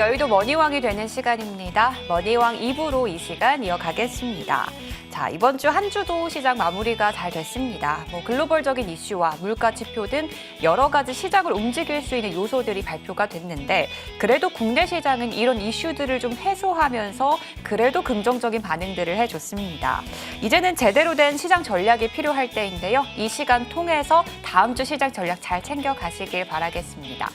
여의도 머니왕이 되는 시간입니다. 머니왕 2부로 이 시간 이어가겠습니다. 자, 이번 주 한 주도 시장 마무리가 잘 됐습니다. 글로벌적인 이슈와 물가 지표 등 여러 가지 시장을 움직일 수 있는 요소들이 발표가 됐는데 그래도 국내 시장은 이런 이슈들을 좀 해소하면서 그래도 긍정적인 반응들을 해줬습니다. 이제는 제대로 된 시장 전략이 필요할 때인데요. 이 시간 통해서 다음 주 시장 전략 잘 챙겨가시길 바라겠습니다.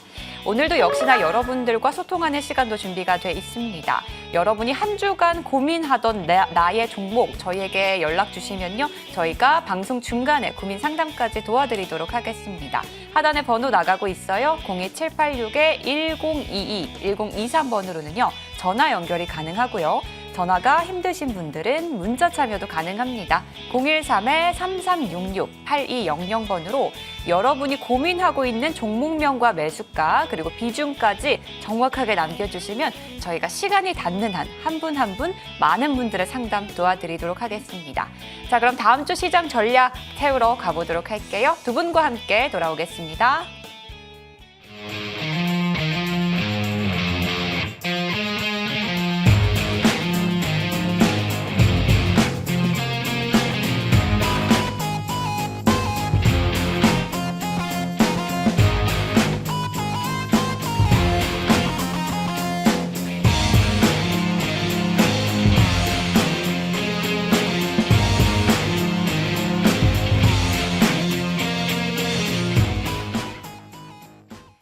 오늘도 역시나 여러분들과 소통하는 시간도 준비가 돼 있습니다. 여러분이 한 주간 고민하던 나의 종목 저희에게 연락 주시면요. 저희가 방송 중간에 고민 상담까지 도와드리도록 하겠습니다. 하단에 번호 나가고 있어요. 02786-1022, 1023번으로는요. 전화 연결이 가능하고요. 전화가 힘드신 분들은 문자 참여도 가능합니다. 013-3366-8200번으로 여러분이 고민하고 있는 종목명과 매수가 그리고 비중까지 정확하게 남겨주시면 저희가 시간이 닿는 한 한 분 한 분 많은 분들의 상담 도와드리도록 하겠습니다. 자, 그럼 다음 주 시장 전략 세우러 가보도록 할게요. 두 분과 함께 돌아오겠습니다.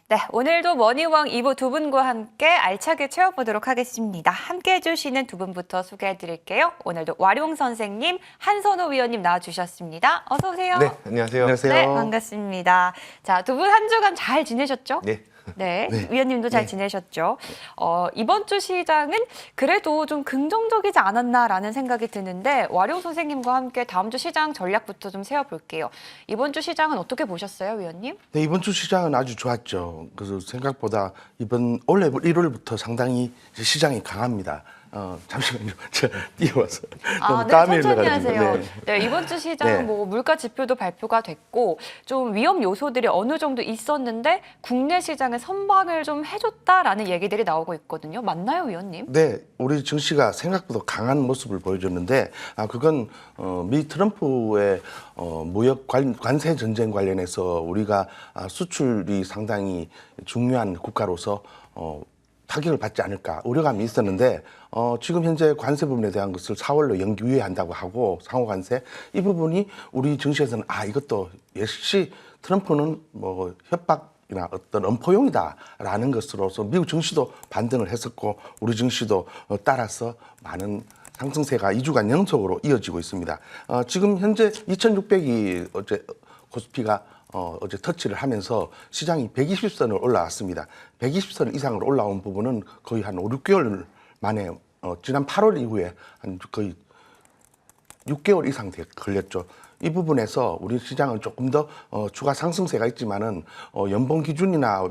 네, 오늘도 머니왕 2부 두 분과 함께 알차게 채워보도록 하겠습니다. 함께 해주시는 두 분부터 소개해드릴게요. 오늘도 와룡 선생님, 한선호 위원님 나와주셨습니다. 어서 오세요. 네, 안녕하세요. 안녕하세요. 네, 반갑습니다. 자, 두 분 한 주간 잘 지내셨죠? 네. 네, 네. 위원님도 잘 네. 지내셨죠? 이번 주 시장은 그래도 좀 긍정적이지 않았나라는 생각이 드는데 와룡 선생님과 함께 다음 주 시장 전략부터 좀 세워볼게요. 이번 주 시장은 어떻게 보셨어요, 위원님? 네, 이번 주 시장은 아주 좋았죠. 그래서 생각보다 올해 1월부터 상당히 시장이 강합니다. 잠시만요. 제가 뛰어와서 너무 네, 땀이 천천히 흘러가지고. 하세요. 네. 네, 이번 주 시장 네. 물가 지표도 발표가 됐고 좀 위험 요소들이 어느 정도 있었는데 국내 시장에 선방을 좀 해줬다라는 얘기들이 나오고 있거든요. 맞나요, 위원님? 네, 우리 증시가 생각보다 강한 모습을 보여줬는데 그건 미 트럼프의 무역 관세 전쟁 관련해서 우리가 수출이 상당히 중요한 국가로서 타격을 받지 않을까 우려감이 있었는데 지금 현재 관세 부분에 대한 것을 4월로 연기한다고 하고 상호 관세 이 부분이 우리 증시에서는 이것도 역시 트럼프는 협박이나 어떤 엄포용이다라는 것으로서 미국 증시도 반등을 했었고 우리 증시도 따라서 많은 상승세가 2주간 연속으로 이어지고 있습니다. 지금 현재 2,600이 어제 코스피가 어제 터치를 하면서 시장이 120선을 올라왔습니다. 120선 이상으로 올라온 부분은 거의 한 5, 6개월 만에 지난 8월 이후에 한 거의 6개월 이상 걸렸죠. 이 부분에서 우리 시장은 조금 더 추가 상승세가 있지만은 연봉 기준이나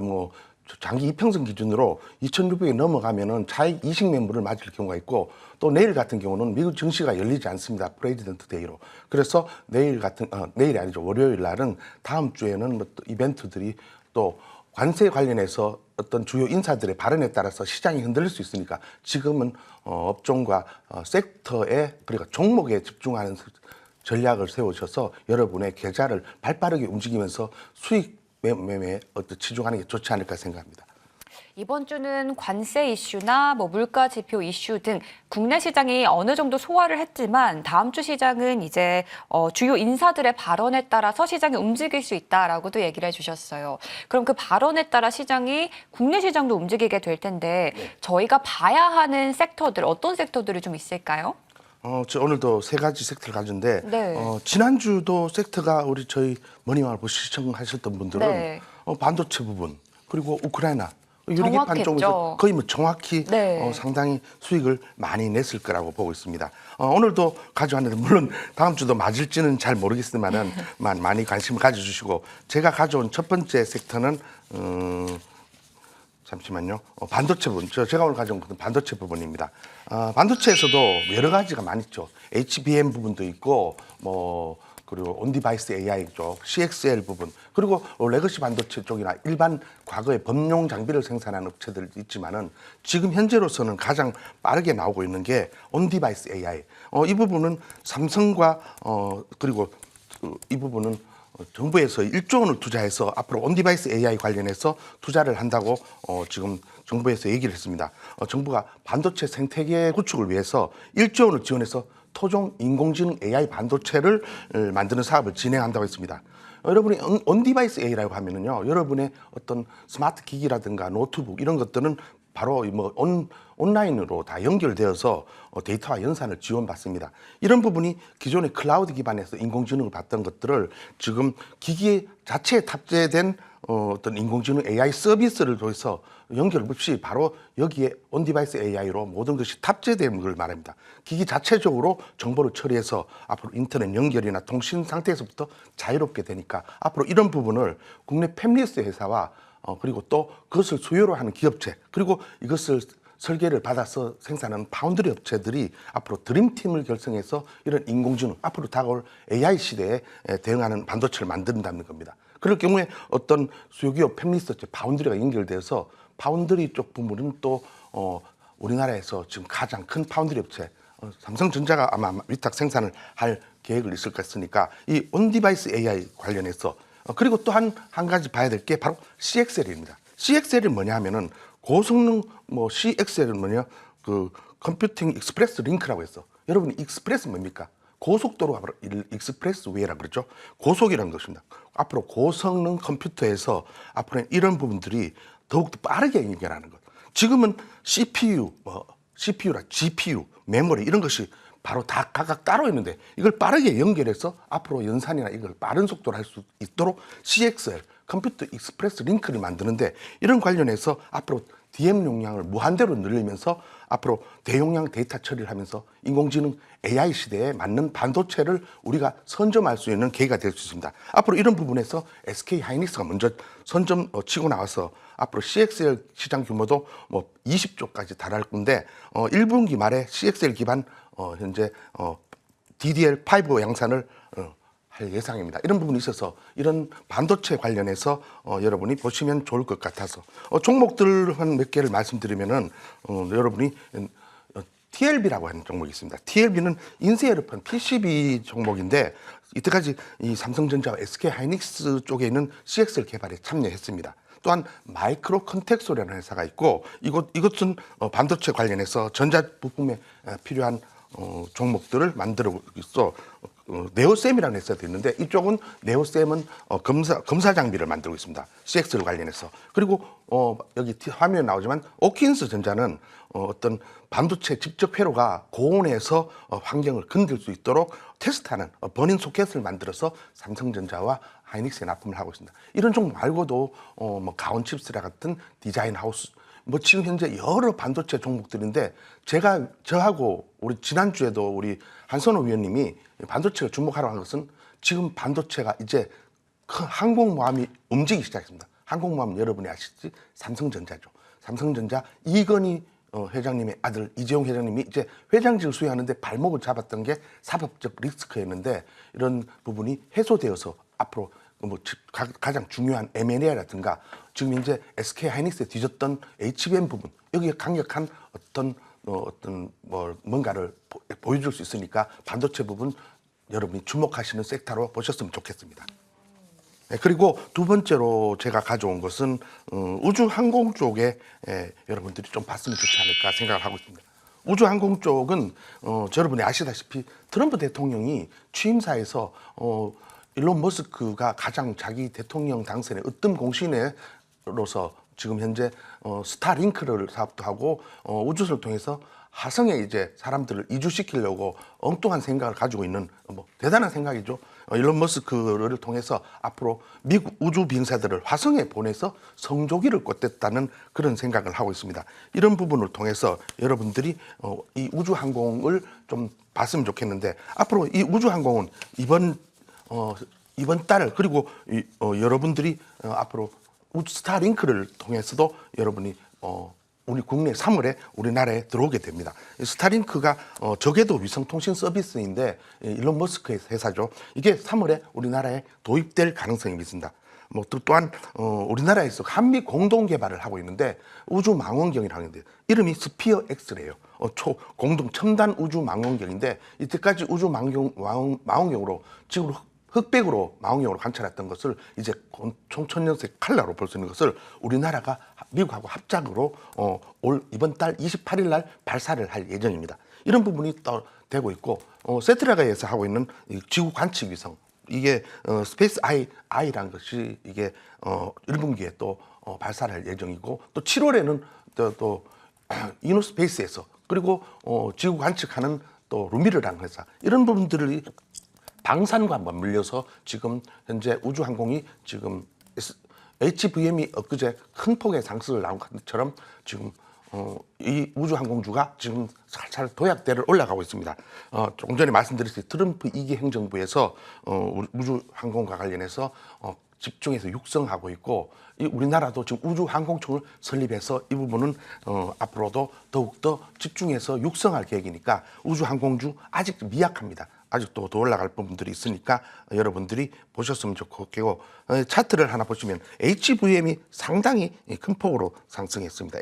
장기 이평선 기준으로 2,600이 넘어가면은 차익 이식 매물을 맞을 경우가 있고 또 내일 같은 경우는 미국 증시가 열리지 않습니다. 프레지던트 데이로. 그래서 내일이 아니죠. 월요일 날은 다음 주에는 또 이벤트들이 또 관세 관련해서 어떤 주요 인사들의 발언에 따라서 시장이 흔들릴 수 있으니까 지금은 업종과 섹터에 그러니까 종목에 집중하는 전략을 세우셔서 여러분의 계좌를 발빠르게 움직이면서 수익 매매에 치중하는 게 좋지 않을까 생각합니다. 이번 주는 관세 이슈나 물가 지표 이슈 등 국내 시장이 어느 정도 소화를 했지만 다음 주 시장은 이제 주요 인사들의 발언에 따라서 시장이 움직일 수 있다라고도 얘기를 해주셨어요. 그럼 그 발언에 따라 시장이 국내 시장도 움직이게 될 텐데 저희가 봐야 하는 섹터들 어떤 섹터들이 좀 있을까요? 저 오늘도 세 가지 섹터를 가졌는데 네. 지난주도 섹터가 우리 머니왕을 시청하셨던 분들은 네. 반도체 부분 그리고 우크라이나 정확했죠. 쪽에서 거의 정확히 네. 상당히 수익을 많이 냈을 거라고 보고 있습니다. 오늘도 가져왔는데 물론 다음 주도 맞을지는 잘 모르겠지만은 많이 관심을 가져주시고 제가 가져온 첫 번째 섹터는 잠시만요. 반도체 부분. 제가 오늘 가져온 것은 반도체 부분입니다. 반도체에서도 여러 가지가 많이 있죠. HBM 부분도 있고 그리고 온디바이스 AI 쪽, CXL 부분, 그리고 레거시 반도체 쪽이나 일반 과거의 범용 장비를 생산하는 업체들 있지만은 지금 현재로서는 가장 빠르게 나오고 있는 게 온디바이스 AI. 이 부분은 삼성과 그리고 이 부분은 정부에서 1조 원을 투자해서 앞으로 온디바이스 AI 관련해서 투자를 한다고 지금 정부에서 얘기를 했습니다. 정부가 반도체 생태계 구축을 위해서 1조 원을 지원해서 토종 인공지능 AI 반도체를 만드는 사업을 진행한다고 했습니다. 여러분이 온디바이스 AI라고 하면은요, 여러분의 어떤 스마트 기기라든가 노트북 이런 것들은 바로 온라인으로 다 연결되어서 데이터와 연산을 지원받습니다. 이런 부분이 기존의 클라우드 기반에서 인공지능을 받던 것들을 지금 기기 자체에 탑재된 어떤 인공지능 AI 서비스를 통해서 연결 없이 바로 여기에 온디바이스 AI로 모든 것이 탑재되는 걸 말합니다. 기기 자체적으로 정보를 처리해서 앞으로 인터넷 연결이나 통신 상태에서부터 자유롭게 되니까 앞으로 이런 부분을 국내 팹리스 회사와 그리고 또 그것을 수요로 하는 기업체, 그리고 이것을 설계를 받아서 생산하는 파운드리 업체들이 앞으로 드림팀을 결성해서 이런 인공지능, 앞으로 다가올 AI 시대에 대응하는 반도체를 만든다는 겁니다. 그럴 경우에 어떤 수요기업 팹리스 업체 파운드리가 연결돼서 파운드리 쪽 부분은 또 우리나라에서 지금 가장 큰 파운드리 업체 삼성전자가 아마 위탁 생산을 할 계획을 있을 것 같으니까 이 온디바이스 AI 관련해서 그리고 또 한 가지 봐야 될 게 바로 CXL입니다. CXL이 뭐냐 하면은 고성능 CXL은 뭐냐, 그 컴퓨팅 익스프레스 링크라고 해서, 여러분 익스프레스 뭡니까? 고속도로가 바로 익스프레스 웨이라고 그러죠. 고속이라는 것입니다. 앞으로 고성능 컴퓨터에서 앞으로 이런 부분들이 더욱더 빠르게 연결하는 것. 지금은 CPU라 GPU, 메모리 이런 것이 바로 다 각각 따로 있는데 이걸 빠르게 연결해서 앞으로 연산이나 이걸 빠른 속도로 할 수 있도록 CXL, 컴퓨터 익스프레스 링크를 만드는데, 이런 관련해서 앞으로 DM 용량을 무한대로 늘리면서 앞으로 대용량 데이터 처리를 하면서 인공지능 AI 시대에 맞는 반도체를 우리가 선점할 수 있는 계기가 될 수 있습니다. 앞으로 이런 부분에서 SK 하이닉스가 먼저 선점 치고 나와서 앞으로 CXL 시장 규모도 20조까지 달할 건데 1분기 말에 CXL 기반 현재 DDR5 양산을 할 예상입니다. 이런 부분이 있어서 이런 반도체 관련해서 여러분이 보시면 좋을 것 같아서 종목들 한 몇 개를 말씀드리면은 여러분이 TLB라고 하는 종목이 있습니다. TLB는 인쇄열판 PCB 종목인데 이때까지 이 삼성전자와 SK 하이닉스 쪽에 있는 CXL 개발에 참여했습니다. 또한 마이크로 컨텍소라는 회사가 있고 이것은 반도체 관련해서 전자 부품에 필요한 종목들을 만들고 있어. 네오셈이라는 회사도 있는데 이쪽은 네오셈은 검사 장비를 만들고 있습니다. CX를 관련해서. 그리고 여기 화면에 나오지만 오킨스 전자는 어떤 반도체 직접 회로가 고온에서 환경을 건들 수 있도록 테스트하는 버닝 소켓을 만들어서 삼성전자와 하이닉스에 납품을 하고 있습니다. 이런 종목 말고도 가온칩스라 같은 디자인 하우스, 지금 현재 여러 반도체 종목들인데 저하고 우리 지난주에도 우리 한선호 위원님이 반도체가 주목하라고 한 것은 지금 반도체가 이제 큰 항공모함이 움직이기 시작했습니다. 항공모함 여러분이 아시지? 삼성전자죠. 삼성전자 이건희 회장님의 아들 이재용 회장님이 이제 회장직을 수행하는데 발목을 잡았던 게 사법적 리스크였는데 이런 부분이 해소되어서 앞으로 가장 중요한 M&A라든가 지금 이제 SK 하이닉스에 뒤졌던 HBM 부분, 여기에 강력한 뭔가를 보여줄 수 있으니까 반도체 부분 여러분이 주목하시는 섹터로 보셨으면 좋겠습니다. 네, 그리고 두 번째로 제가 가져온 것은 우주항공 쪽에 여러분들이 좀 봤으면 좋지 않을까 생각을 하고 있습니다. 우주항공 쪽은 여러분이 아시다시피 트럼프 대통령이 취임사에서 일론 머스크가 가장 자기 대통령 당선의 으뜸 공신으로서 지금 현재 스타링크를 사업도 하고 우주선을 통해서 화성에 이제 사람들을 이주시키려고 엉뚱한 생각을 가지고 있는 대단한 생각이죠. 일론 머스크를 통해서 앞으로 미국 우주 비행사들을 화성에 보내서 성조기를 꽂겠다는 그런 생각을 하고 있습니다. 이런 부분을 통해서 여러분들이 이 우주항공을 좀 봤으면 좋겠는데, 앞으로 이 우주항공은 이번 달 그리고 여러분들이 앞으로 스타링크를 통해서도 여러분이 우리 국내 3월에 우리나라에 들어오게 됩니다. 스타링크가 저궤도 위성통신 서비스인데 일론 머스크의 회사죠. 이게 3월에 우리나라에 도입될 가능성이 있습니다. 또한 우리나라에서 한미 공동 개발을 하고 있는데 우주 망원경이라는 게 이름이 스피어 X래요. 공동 첨단 우주 망원경인데 이때까지 우주 망원경으로 지구를 흑백으로 망원경으로 관찰했던 것을 이제 총천연색 칼라로 볼 수 있는 것을 우리나라가 미국하고 합작으로 이번 달 28일 날 발사를 할 예정입니다. 이런 부분이 또 되고 있고 세트라가에서 하고 있는 지구 관측 위성 이게 스페이스 아이라는 것이 이게 1분기에 또 발사를 할 예정이고 또 7월에는 또 이노스페이스에서 그리고 지구 관측하는 또 루미르라는 회사 이런 부분들이 방산과 맞물려서 지금 현재 우주항공이 지금 HVM이 엊그제 큰 폭의 상승을 나온 것처럼 지금 이 우주항공주가 지금 살살 도약대를 올라가고 있습니다. 조금 전에 말씀드렸듯이 트럼프 2기 행정부에서 우주항공과 관련해서 집중해서 육성하고 있고 우리나라도 지금 우주항공청을 설립해서 이 부분은 앞으로도 더욱더 집중해서 육성할 계획이니까 우주항공주 아직 미약합니다. 아직도 더 올라갈 부분들이 있으니까 여러분들이 보셨으면 좋겠고 차트를 하나 보시면 HVM이 상당히 큰 폭으로 상승했습니다.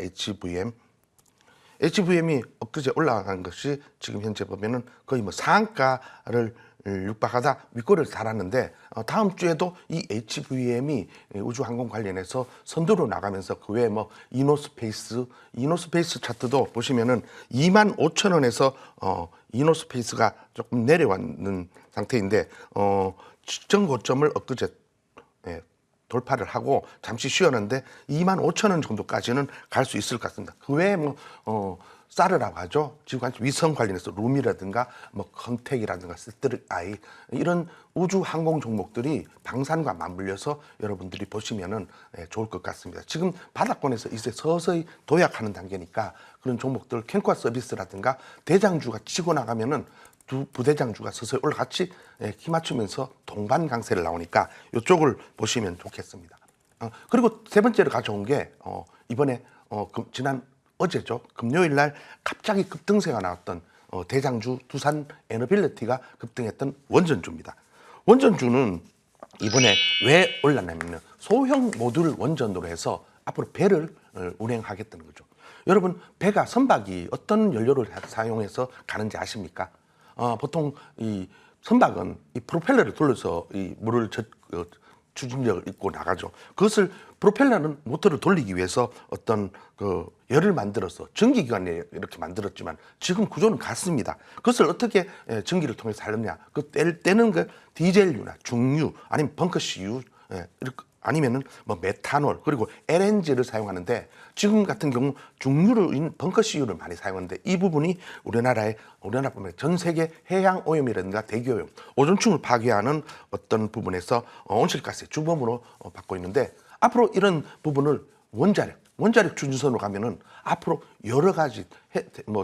HVM이 엊그제 올라간 것이 지금 현재 보면은 거의 상한가를 육박하다 윗골을 달았는데 다음 주에도 이 HVM이 우주항공 관련해서 선두로 나가면서 그 외에 이노스페이스 차트도 보시면은 25,000원에서 이노스페이스가 조금 내려왔는 상태인데 직전 고점을 엊그제 돌파를 하고 잠시 쉬었는데 25,000원 정도까지는 갈 수 있을 것 같습니다. 그 외에 사르라고 하죠. 지금 위성 관련해서 룸이라든가 컨택이라든가 세트라이 이런 우주 항공 종목들이 방산과 맞물려서 여러분들이 보시면은 좋을 것 같습니다. 지금 바닥권에서 이제 서서히 도약하는 단계니까 그런 종목들 캠코아 서비스라든가 대장주가 치고 나가면은 두 부대장주가 서서히 올라같이 키 맞추면서 동반 강세를 나오니까 이쪽을 보시면 좋겠습니다. 그리고 세 번째로 가져온 게 이번에 지난 어제죠. 금요일 날 갑자기 급등세가 나왔던 대장주 두산 에너빌리티가 급등했던 원전주입니다. 원전주는 이번에 왜 올랐냐면 소형 모듈 원전으로 해서 앞으로 배를 운행하겠다는 거죠. 여러분 배가 선박이 어떤 연료를 사용해서 가는지 아십니까? 보통 이 선박은 이 프로펠러를 돌려서 이 물을 추진력을 입고 나가죠. 그것을 프로펠러는 모터를 돌리기 위해서 어떤 열을 만들어서 전기기관에 이렇게 만들었지만 지금 구조는 같습니다. 그것을 어떻게 전기를 통해서 하느냐? 그 때는 그 디젤유나 중유 아니면 벙커CU 아니면은 메탄올 그리고 LNG를 사용하는데 지금 같은 경우 중유를 벙커CU를 많이 사용하는데 이 부분이 우리나라뿐만 전 세계 해양 오염이라든가 대기오염, 오존층을 파괴하는 어떤 부분에서 온실가스의 주범으로 받고 있는데 앞으로 이런 부분을 원자력 추진선으로 가면은 앞으로 여러 가지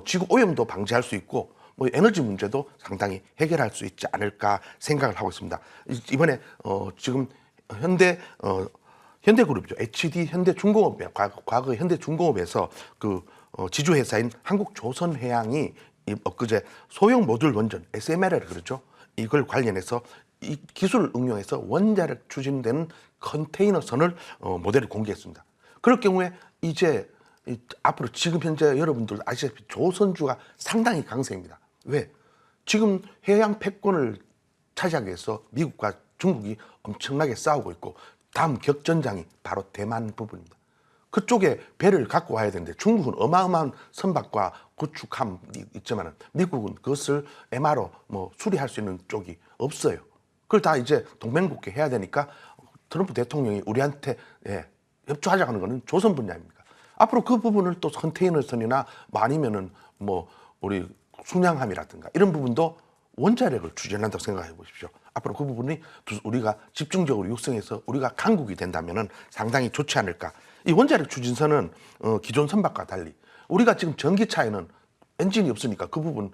지구 오염도 방지할 수 있고 에너지 문제도 상당히 해결할 수 있지 않을까 생각을 하고 있습니다. 이번에 지금 현대그룹이죠. HD 현대중공업 과거 현대중공업에서 지주회사인 한국조선해양이 엊그제 소형 모듈 원전 SMR을 그렇죠. 이걸 관련해서 이 기술을 응용해서 원자력 추진되는 컨테이너선을 모델을 공개했습니다. 그럴 경우에 이제 앞으로 지금 현재 여러분들 아시다시피 조선주가 상당히 강세입니다. 왜? 지금 해양 패권을 차지하기 위해서 미국과 중국이 엄청나게 싸우고 있고 다음 격전장이 바로 대만 부분입니다. 그쪽에 배를 갖고 와야 되는데 중국은 어마어마한 선박과 구축함이 있지만 미국은 그것을 MR로 수리할 수 있는 쪽이 없어요. 그걸 다 이제 동맹국계 해야 되니까 트럼프 대통령이 우리한테 협조하자고 하는 것은 조선 분야입니다. 앞으로 그 부분을 또 컨테이너선이나 아니면은 우리 순양함이라든가 이런 부분도 원자력을 추진한다고 생각해 보십시오. 앞으로 그 부분이 우리가 집중적으로 육성해서 우리가 강국이 된다면은 상당히 좋지 않을까. 이 원자력 추진선은 기존 선박과 달리 우리가 지금 전기차에는 엔진이 없으니까 그 부분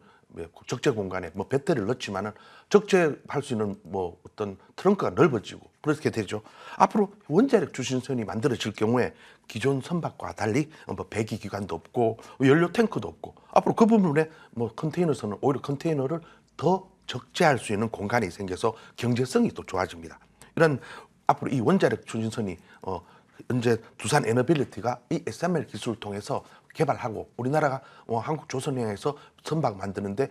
적재 공간에 배터리를 넣지만은 적재할 수 있는 어떤 트렁크가 넓어지고 그렇게 되죠. 앞으로 원자력 추진선이 만들어질 경우에 기존 선박과 달리 뭐 배기 기관도 없고 연료 탱크도 없고 앞으로 그 부분에 뭐 컨테이너선은 오히려 컨테이너를 더 적재할 수 있는 공간이 생겨서 경제성이 또 좋아집니다. 이런 앞으로 이 원자력 추진선이 현재 두산 에너빌리티가 이 SMR 기술을 통해서 개발하고 우리나라가 한국 조선행에서 선박 만드는데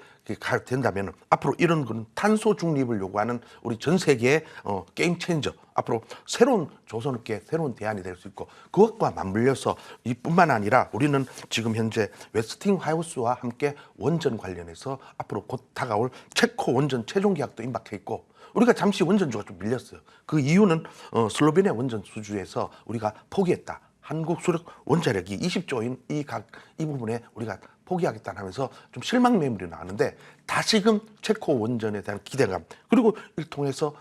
된다면 앞으로 이런 건 탄소 중립을 요구하는 우리 전 세계의 게임 체인저 앞으로 새로운 조선업계의 새로운 대안이 될 수 있고 그것과 맞물려서 이뿐만 아니라 우리는 지금 현재 웨스팅하우스와 함께 원전 관련해서 앞으로 곧 다가올 체코 원전 최종 계약도 임박해 있고 우리가 잠시 원전주가 좀 밀렸어요. 그 이유는 슬로베니아 원전 수주에서 우리가 포기했다. 한국 수력 원자력이 20조인 이 부분에 우리가 포기하겠다 하면서 좀 실망 매물이 나왔는데 다시금 체코 원전에 대한 기대감 그리고 이를 통해서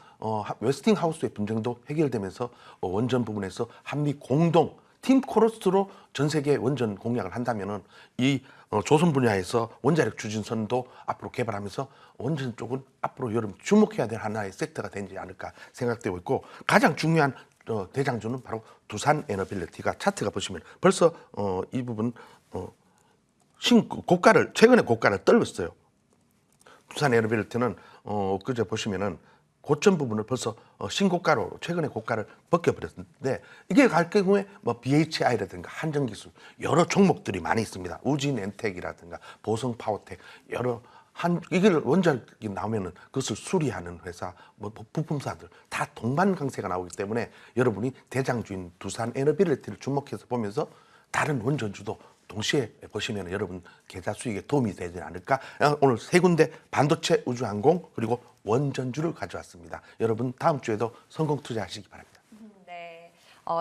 웨스팅하우스의 분쟁도 해결되면서 원전 부분에서 한미 공동 팀 코러스로 전 세계 원전 공약을 한다면은 이 조선 분야에서 원자력 추진선도 앞으로 개발하면서 원전 쪽은 앞으로 여러분 주목해야 될 하나의 섹터가 되지 않을까 생각되고 있고 가장 중요한 대장주는 바로 두산 에너빌리티가 차트가 보시면 벌써 이 부분 최근에 고가를 떨었어요. 두산 에너빌리티는 그저 보시면은 고점 부분을 벌써 신고가로 최근에 고가를 벗겨버렸는데 이게 갈 경우에 뭐 BHI라든가 한전기술 여러 종목들이 많이 있습니다. 우진엔텍이라든가 보성파워텍 여러 이걸 원자력이 나오면은 그것을 수리하는 회사, 뭐 부품사들 다 동반 강세가 나오기 때문에 여러분이 대장주인 두산 에너빌리티를 주목해서 보면서 다른 원전주도 동시에 보시면 여러분 계좌 수익에 도움이 되지 않을까. 오늘 세 군데 반도체, 우주항공 그리고 원전주를 가져왔습니다. 여러분 다음 주에도 성공 투자하시기 바랍니다. 네.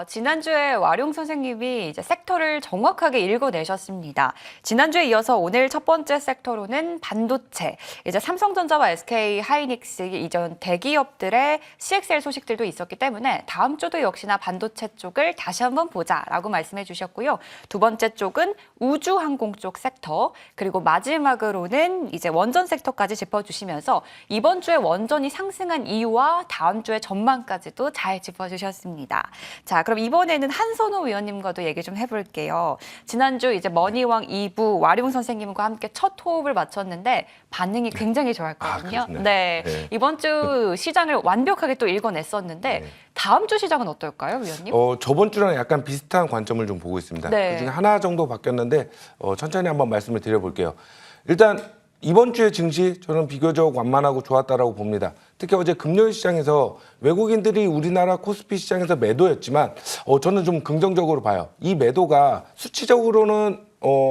지난주에 와룡 선생님이 이제 섹터를 정확하게 읽어내셨습니다. 지난주에 이어서 오늘 첫 번째 섹터로는 반도체, 이제 삼성전자와 SK 하이닉스 이전 대기업들의 CXL 소식들도 있었기 때문에 다음 주도 역시나 반도체 쪽을 다시 한번 보자라고 말씀해 주셨고요. 두 번째 쪽은 우주항공 쪽 섹터, 그리고 마지막으로는 이제 원전 섹터까지 짚어주시면서 이번 주에 원전이 상승한 이유와 다음 주의 전망까지도 잘 짚어주셨습니다. 자, 그럼 이번에는 한선호 위원님과도 얘기 좀 해볼게요. 지난주 이제 머니왕 2부 와룡 선생님과 함께 첫 호흡을 마쳤는데 반응이 굉장히 좋았거든요. 네. 이번 주 시장을 완벽하게 또 읽어냈었는데 다음 주 시장은 어떨까요, 위원님? 저번 주랑 약간 비슷한 관점을 좀 보고 있습니다. 그중에 하나 정도 바뀌었는데 천천히 한번 말씀을 드려볼게요. 일단 이번 주의 증시 저는 비교적 완만하고 좋았다라고 봅니다. 특히 어제 금요일 시장에서 외국인들이 우리나라 코스피 시장에서 매도였지만 저는 좀 긍정적으로 봐요. 이 매도가 수치적으로는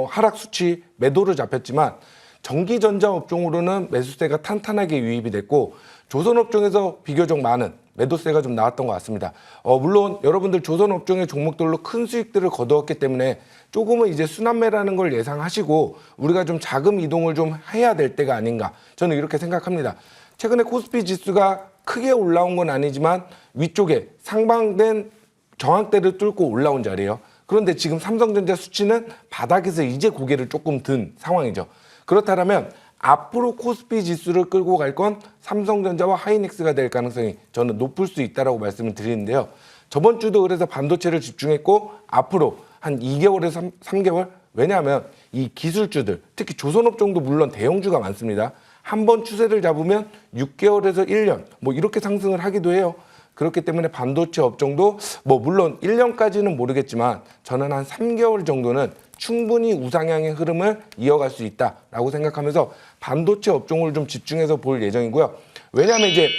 하락 수치 매도로 잡혔지만 전기전자 업종으로는 매수세가 탄탄하게 유입이 됐고 조선업종에서 비교적 많은 매도세가 좀 나왔던 것 같습니다. 물론 여러분들 조선업종의 종목들로 큰 수익들을 거두었기 때문에 조금은 이제 순환매라는 걸 예상하시고 우리가 좀 자금 이동을 좀 해야 될 때가 아닌가 저는 이렇게 생각합니다. 최근에 코스피 지수가 크게 올라온 건 아니지만 위쪽에 상방된 저항대를 뚫고 올라온 자리예요. 그런데 지금 삼성전자 수치는 바닥에서 이제 고개를 조금 든 상황이죠. 그렇다면 앞으로 코스피 지수를 끌고 갈 건 삼성전자와 하이닉스가 될 가능성이 저는 높을 수 있다라고 말씀을 드리는데요. 저번 주도 그래서 반도체를 집중했고 앞으로 한 2개월에서 3개월 왜냐하면 이 기술주들 특히 조선업종도 물론 대형주가 많습니다. 한번 추세를 잡으면 6개월에서 1년 뭐 이렇게 상승을 하기도 해요. 그렇기 때문에 반도체 업종도 뭐 물론 1년까지는 모르겠지만 저는 한 3개월 정도는 충분히 우상향의 흐름을 이어갈 수 있다라고 생각하면서 반도체 업종을 좀 집중해서 볼 예정이고요. 왜냐하면 이제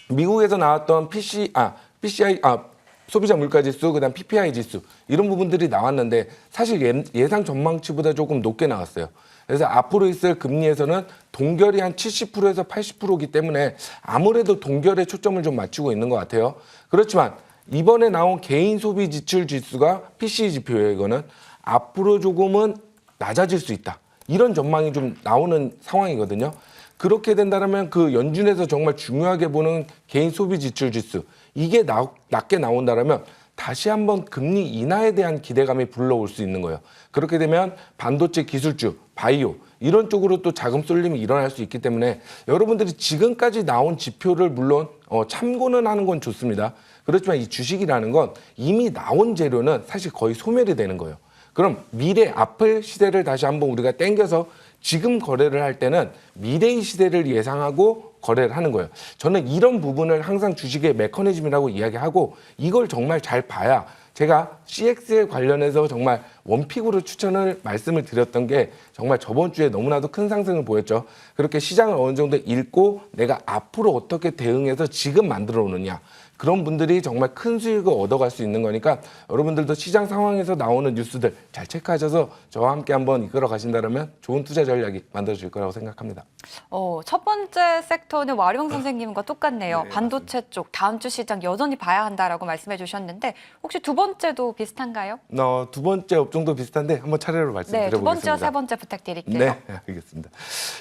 미국에서 나왔던 PCI 소비자 물가지수, 그다음 PPI 지수 이런 부분들이 나왔는데 사실 예상 전망치보다 조금 높게 나왔어요. 그래서 앞으로 있을 금리에서는 동결이 한 70%에서 80%이기 때문에 아무래도 동결에 초점을 좀 맞추고 있는 것 같아요. 그렇지만 이번에 나온 개인 소비 지출 지수가 PCE 지표예요. 이거는 앞으로 조금은 낮아질 수 있다. 이런 전망이 좀 나오는 상황이거든요. 그렇게 된다면 그 연준에서 정말 중요하게 보는 개인 소비 지출 지수 이게 낮게 나온다면 다시 한번 금리 인하에 대한 기대감이 불러올 수 있는 거예요. 그렇게 되면 반도체 기술주, 바이오 이런 쪽으로 또 자금 쏠림이 일어날 수 있기 때문에 여러분들이 지금까지 나온 지표를 물론 참고는 하는 건 좋습니다. 그렇지만 이 주식이라는 건 이미 나온 재료는 사실 거의 소멸이 되는 거예요. 그럼 미래 앞을 시대를 다시 한번 우리가 땡겨서 지금 거래를 할 때는 미래의 시대를 예상하고 거래를 하는 거예요. 저는 이런 부분을 항상 주식의 메커니즘이라고 이야기하고 이걸 정말 잘 봐야 제가 CX에 관련해서 정말 원픽으로 추천을 말씀을 드렸던 게 정말 저번 주에 너무나도 큰 상승을 보였죠. 그렇게 시장을 어느 정도 읽고 내가 앞으로 어떻게 대응해서 지금 만들어 오느냐. 그런 분들이 정말 큰 수익을 얻어갈 수 있는 거니까 여러분들도 시장 상황에서 나오는 뉴스들 잘 체크하셔서 저와 함께 한번 이끌어 가신다면 좋은 투자 전략이 만들어질 거라고 생각합니다. 첫 번째 섹터는 와룡 선생님과 똑같네요. 네, 반도체 쪽 다음 주 시장 여전히 봐야 한다라고 말씀해 주셨는데 혹시 두 번째도 비슷한가요? 두 번째 업종도 비슷한데 한번 차례로 말씀드려보겠습니다. 네, 두 번째와 세 번째 부탁드릴게요. 네, 알겠습니다.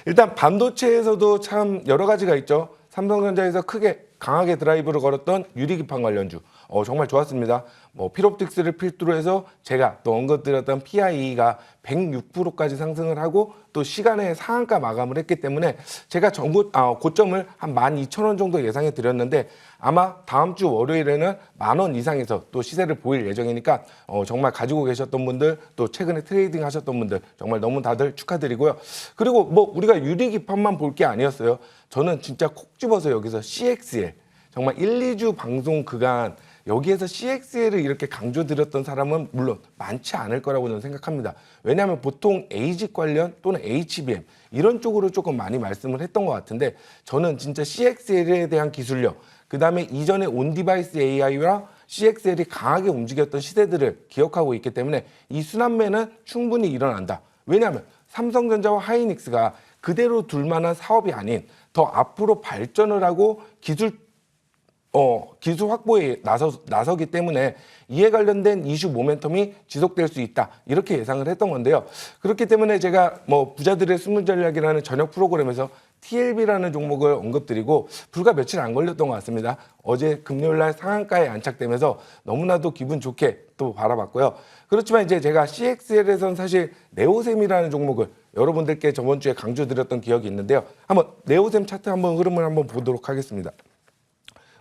일단 반도체에서도 참 여러 가지가 있죠. 삼성전자에서 크게 강하게 드라이브를 걸었던 유리기판 관련주 정말 좋았습니다. 필옵틱스를 필두로 해서 제가 또 언급드렸던 PIE가 106%까지 상승을 하고 또 시간에 상한가 마감을 했기 때문에 제가 고점을 한 12,000원 정도 예상해 드렸는데 아마 다음 주 월요일에는 10,000원 이상에서 또 시세를 보일 예정이니까 정말 가지고 계셨던 분들 또 최근에 트레이딩 하셨던 분들 정말 너무 다들 축하드리고요. 그리고 우리가 유리기판만 볼 게 아니었어요. 저는 진짜 콕 집어서 여기서 CXL 정말 1, 2주 방송 그간 여기에서 CXL을 이렇게 강조드렸던 사람은 물론 많지 않을 거라고 저는 생각합니다. 왜냐하면 보통 AGIC 관련 또는 HBM 이런 쪽으로 조금 많이 말씀을 했던 것 같은데 저는 진짜 CXL에 대한 기술력 그다음에 이전에 온디바이스 AI와 CXL이 강하게 움직였던 시대들을 기억하고 있기 때문에 이 순환매는 충분히 일어난다. 왜냐하면 삼성전자와 하이닉스가 그대로 둘 만한 사업이 아닌 더 앞으로 발전을 하고 기술 확보에 나서기 때문에 이에 관련된 이슈 모멘텀이 지속될 수 있다. 이렇게 예상을 했던 건데요. 그렇기 때문에 제가 부자들의 숨은 전략이라는 저녁 프로그램에서 TLB라는 종목을 언급드리고 불과 며칠 안 걸렸던 것 같습니다. 어제 금요일 날 상한가에 안착되면서 너무나도 기분 좋게 또 바라봤고요. 그렇지만 이제 제가 CXL에선 사실 네오셈이라는 종목을 여러분들께 저번 주에 강조드렸던 기억이 있는데요. 한번 네오셈 차트 흐름을 한번 보도록 하겠습니다.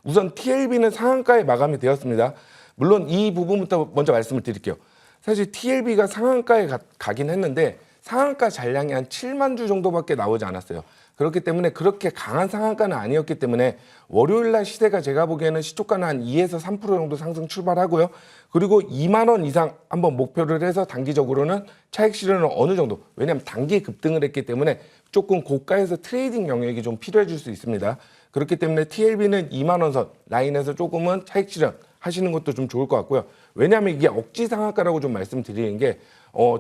우선 TLB는 상한가에 마감이 되었습니다. 물론 이 부분부터 먼저 말씀을 드릴게요. 사실 TLB가 상한가에 가긴 했는데 상한가 잔량이 한 7만 주 정도밖에 나오지 않았어요. 그렇기 때문에 그렇게 강한 상한가는 아니었기 때문에 월요일 날 시세가 제가 보기에는 시초가는 한 2에서 3% 정도 상승 출발하고요. 그리고 2만 원 이상 한번 목표를 해서 단기적으로는 차익 실현은 어느 정도 왜냐하면 단기 급등을 했기 때문에 조금 고가에서 트레이딩 영역이 좀 필요해질 수 있습니다. 그렇기 때문에 TLB는 2만 원 선 라인에서 조금은 차익 실현 하시는 것도 좀 좋을 것 같고요. 왜냐하면 이게 억지 상한가라고 좀 말씀드리는 게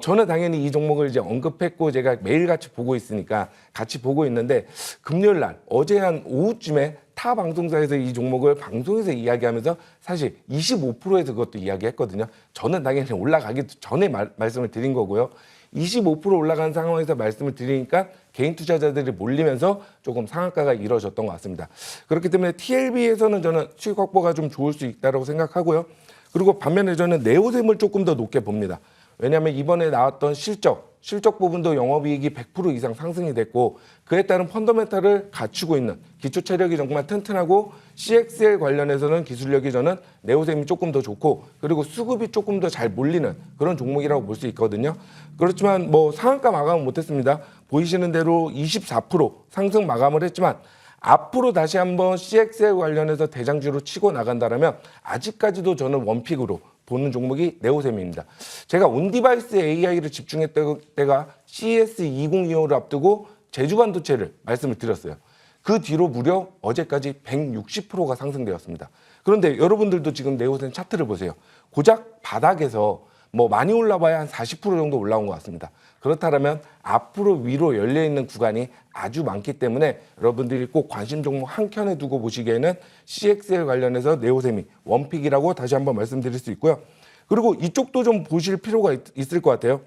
저는 당연히 이 종목을 이제 언급했고 제가 매일같이 보고 있으니까 같이 보고 있는데 금요일 날 어제 한 오후쯤에 타 방송사에서 이 종목을 방송에서 이야기하면서 사실 25%에서 그것도 이야기했거든요. 저는 당연히 올라가기 전에 말씀을 드린 거고요. 25% 올라간 상황에서 말씀을 드리니까 개인 투자자들이 몰리면서 조금 상한가가 이루어졌던 것 같습니다. 그렇기 때문에 TLB에서는 저는 수익 확보가 좀 좋을 수 있다고 생각하고요. 그리고 반면에 저는 네오셈을 조금 더 높게 봅니다. 왜냐하면 이번에 나왔던 실적 부분도 영업이익이 100% 이상 상승이 됐고 그에 따른 펀더멘탈을 갖추고 있는 기초 체력이 정말 튼튼하고 CXL 관련해서는 기술력이 저는 네오셈이 조금 더 좋고 그리고 수급이 조금 더 잘 몰리는 그런 종목이라고 볼 수 있거든요. 그렇지만 상한가 마감은 못했습니다. 보이시는 대로 24% 상승 마감을 했지만 앞으로 다시 한번 CXL 관련해서 대장주로 치고 나간다면 아직까지도 저는 원픽으로 보는 종목이 네오셈입니다. 제가 온디바이스 AI를 집중했던 때가 CES 2025를 앞두고 제주반도체를 말씀을 드렸어요. 그 뒤로 무려 어제까지 160%가 상승되었습니다. 그런데 여러분들도 지금 네오셈 차트를 보세요. 고작 바닥에서 많이 올라봐야 한 40% 정도 올라온 것 같습니다. 그렇다면 앞으로 위로 열려있는 구간이 아주 많기 때문에 여러분들이 꼭 관심 종목 한 켠에 두고 보시기에는 CXL 관련해서 네오셈이 원픽이라고 다시 한번 말씀드릴 수 있고요. 그리고 이쪽도 좀 보실 필요가 있을 것 같아요.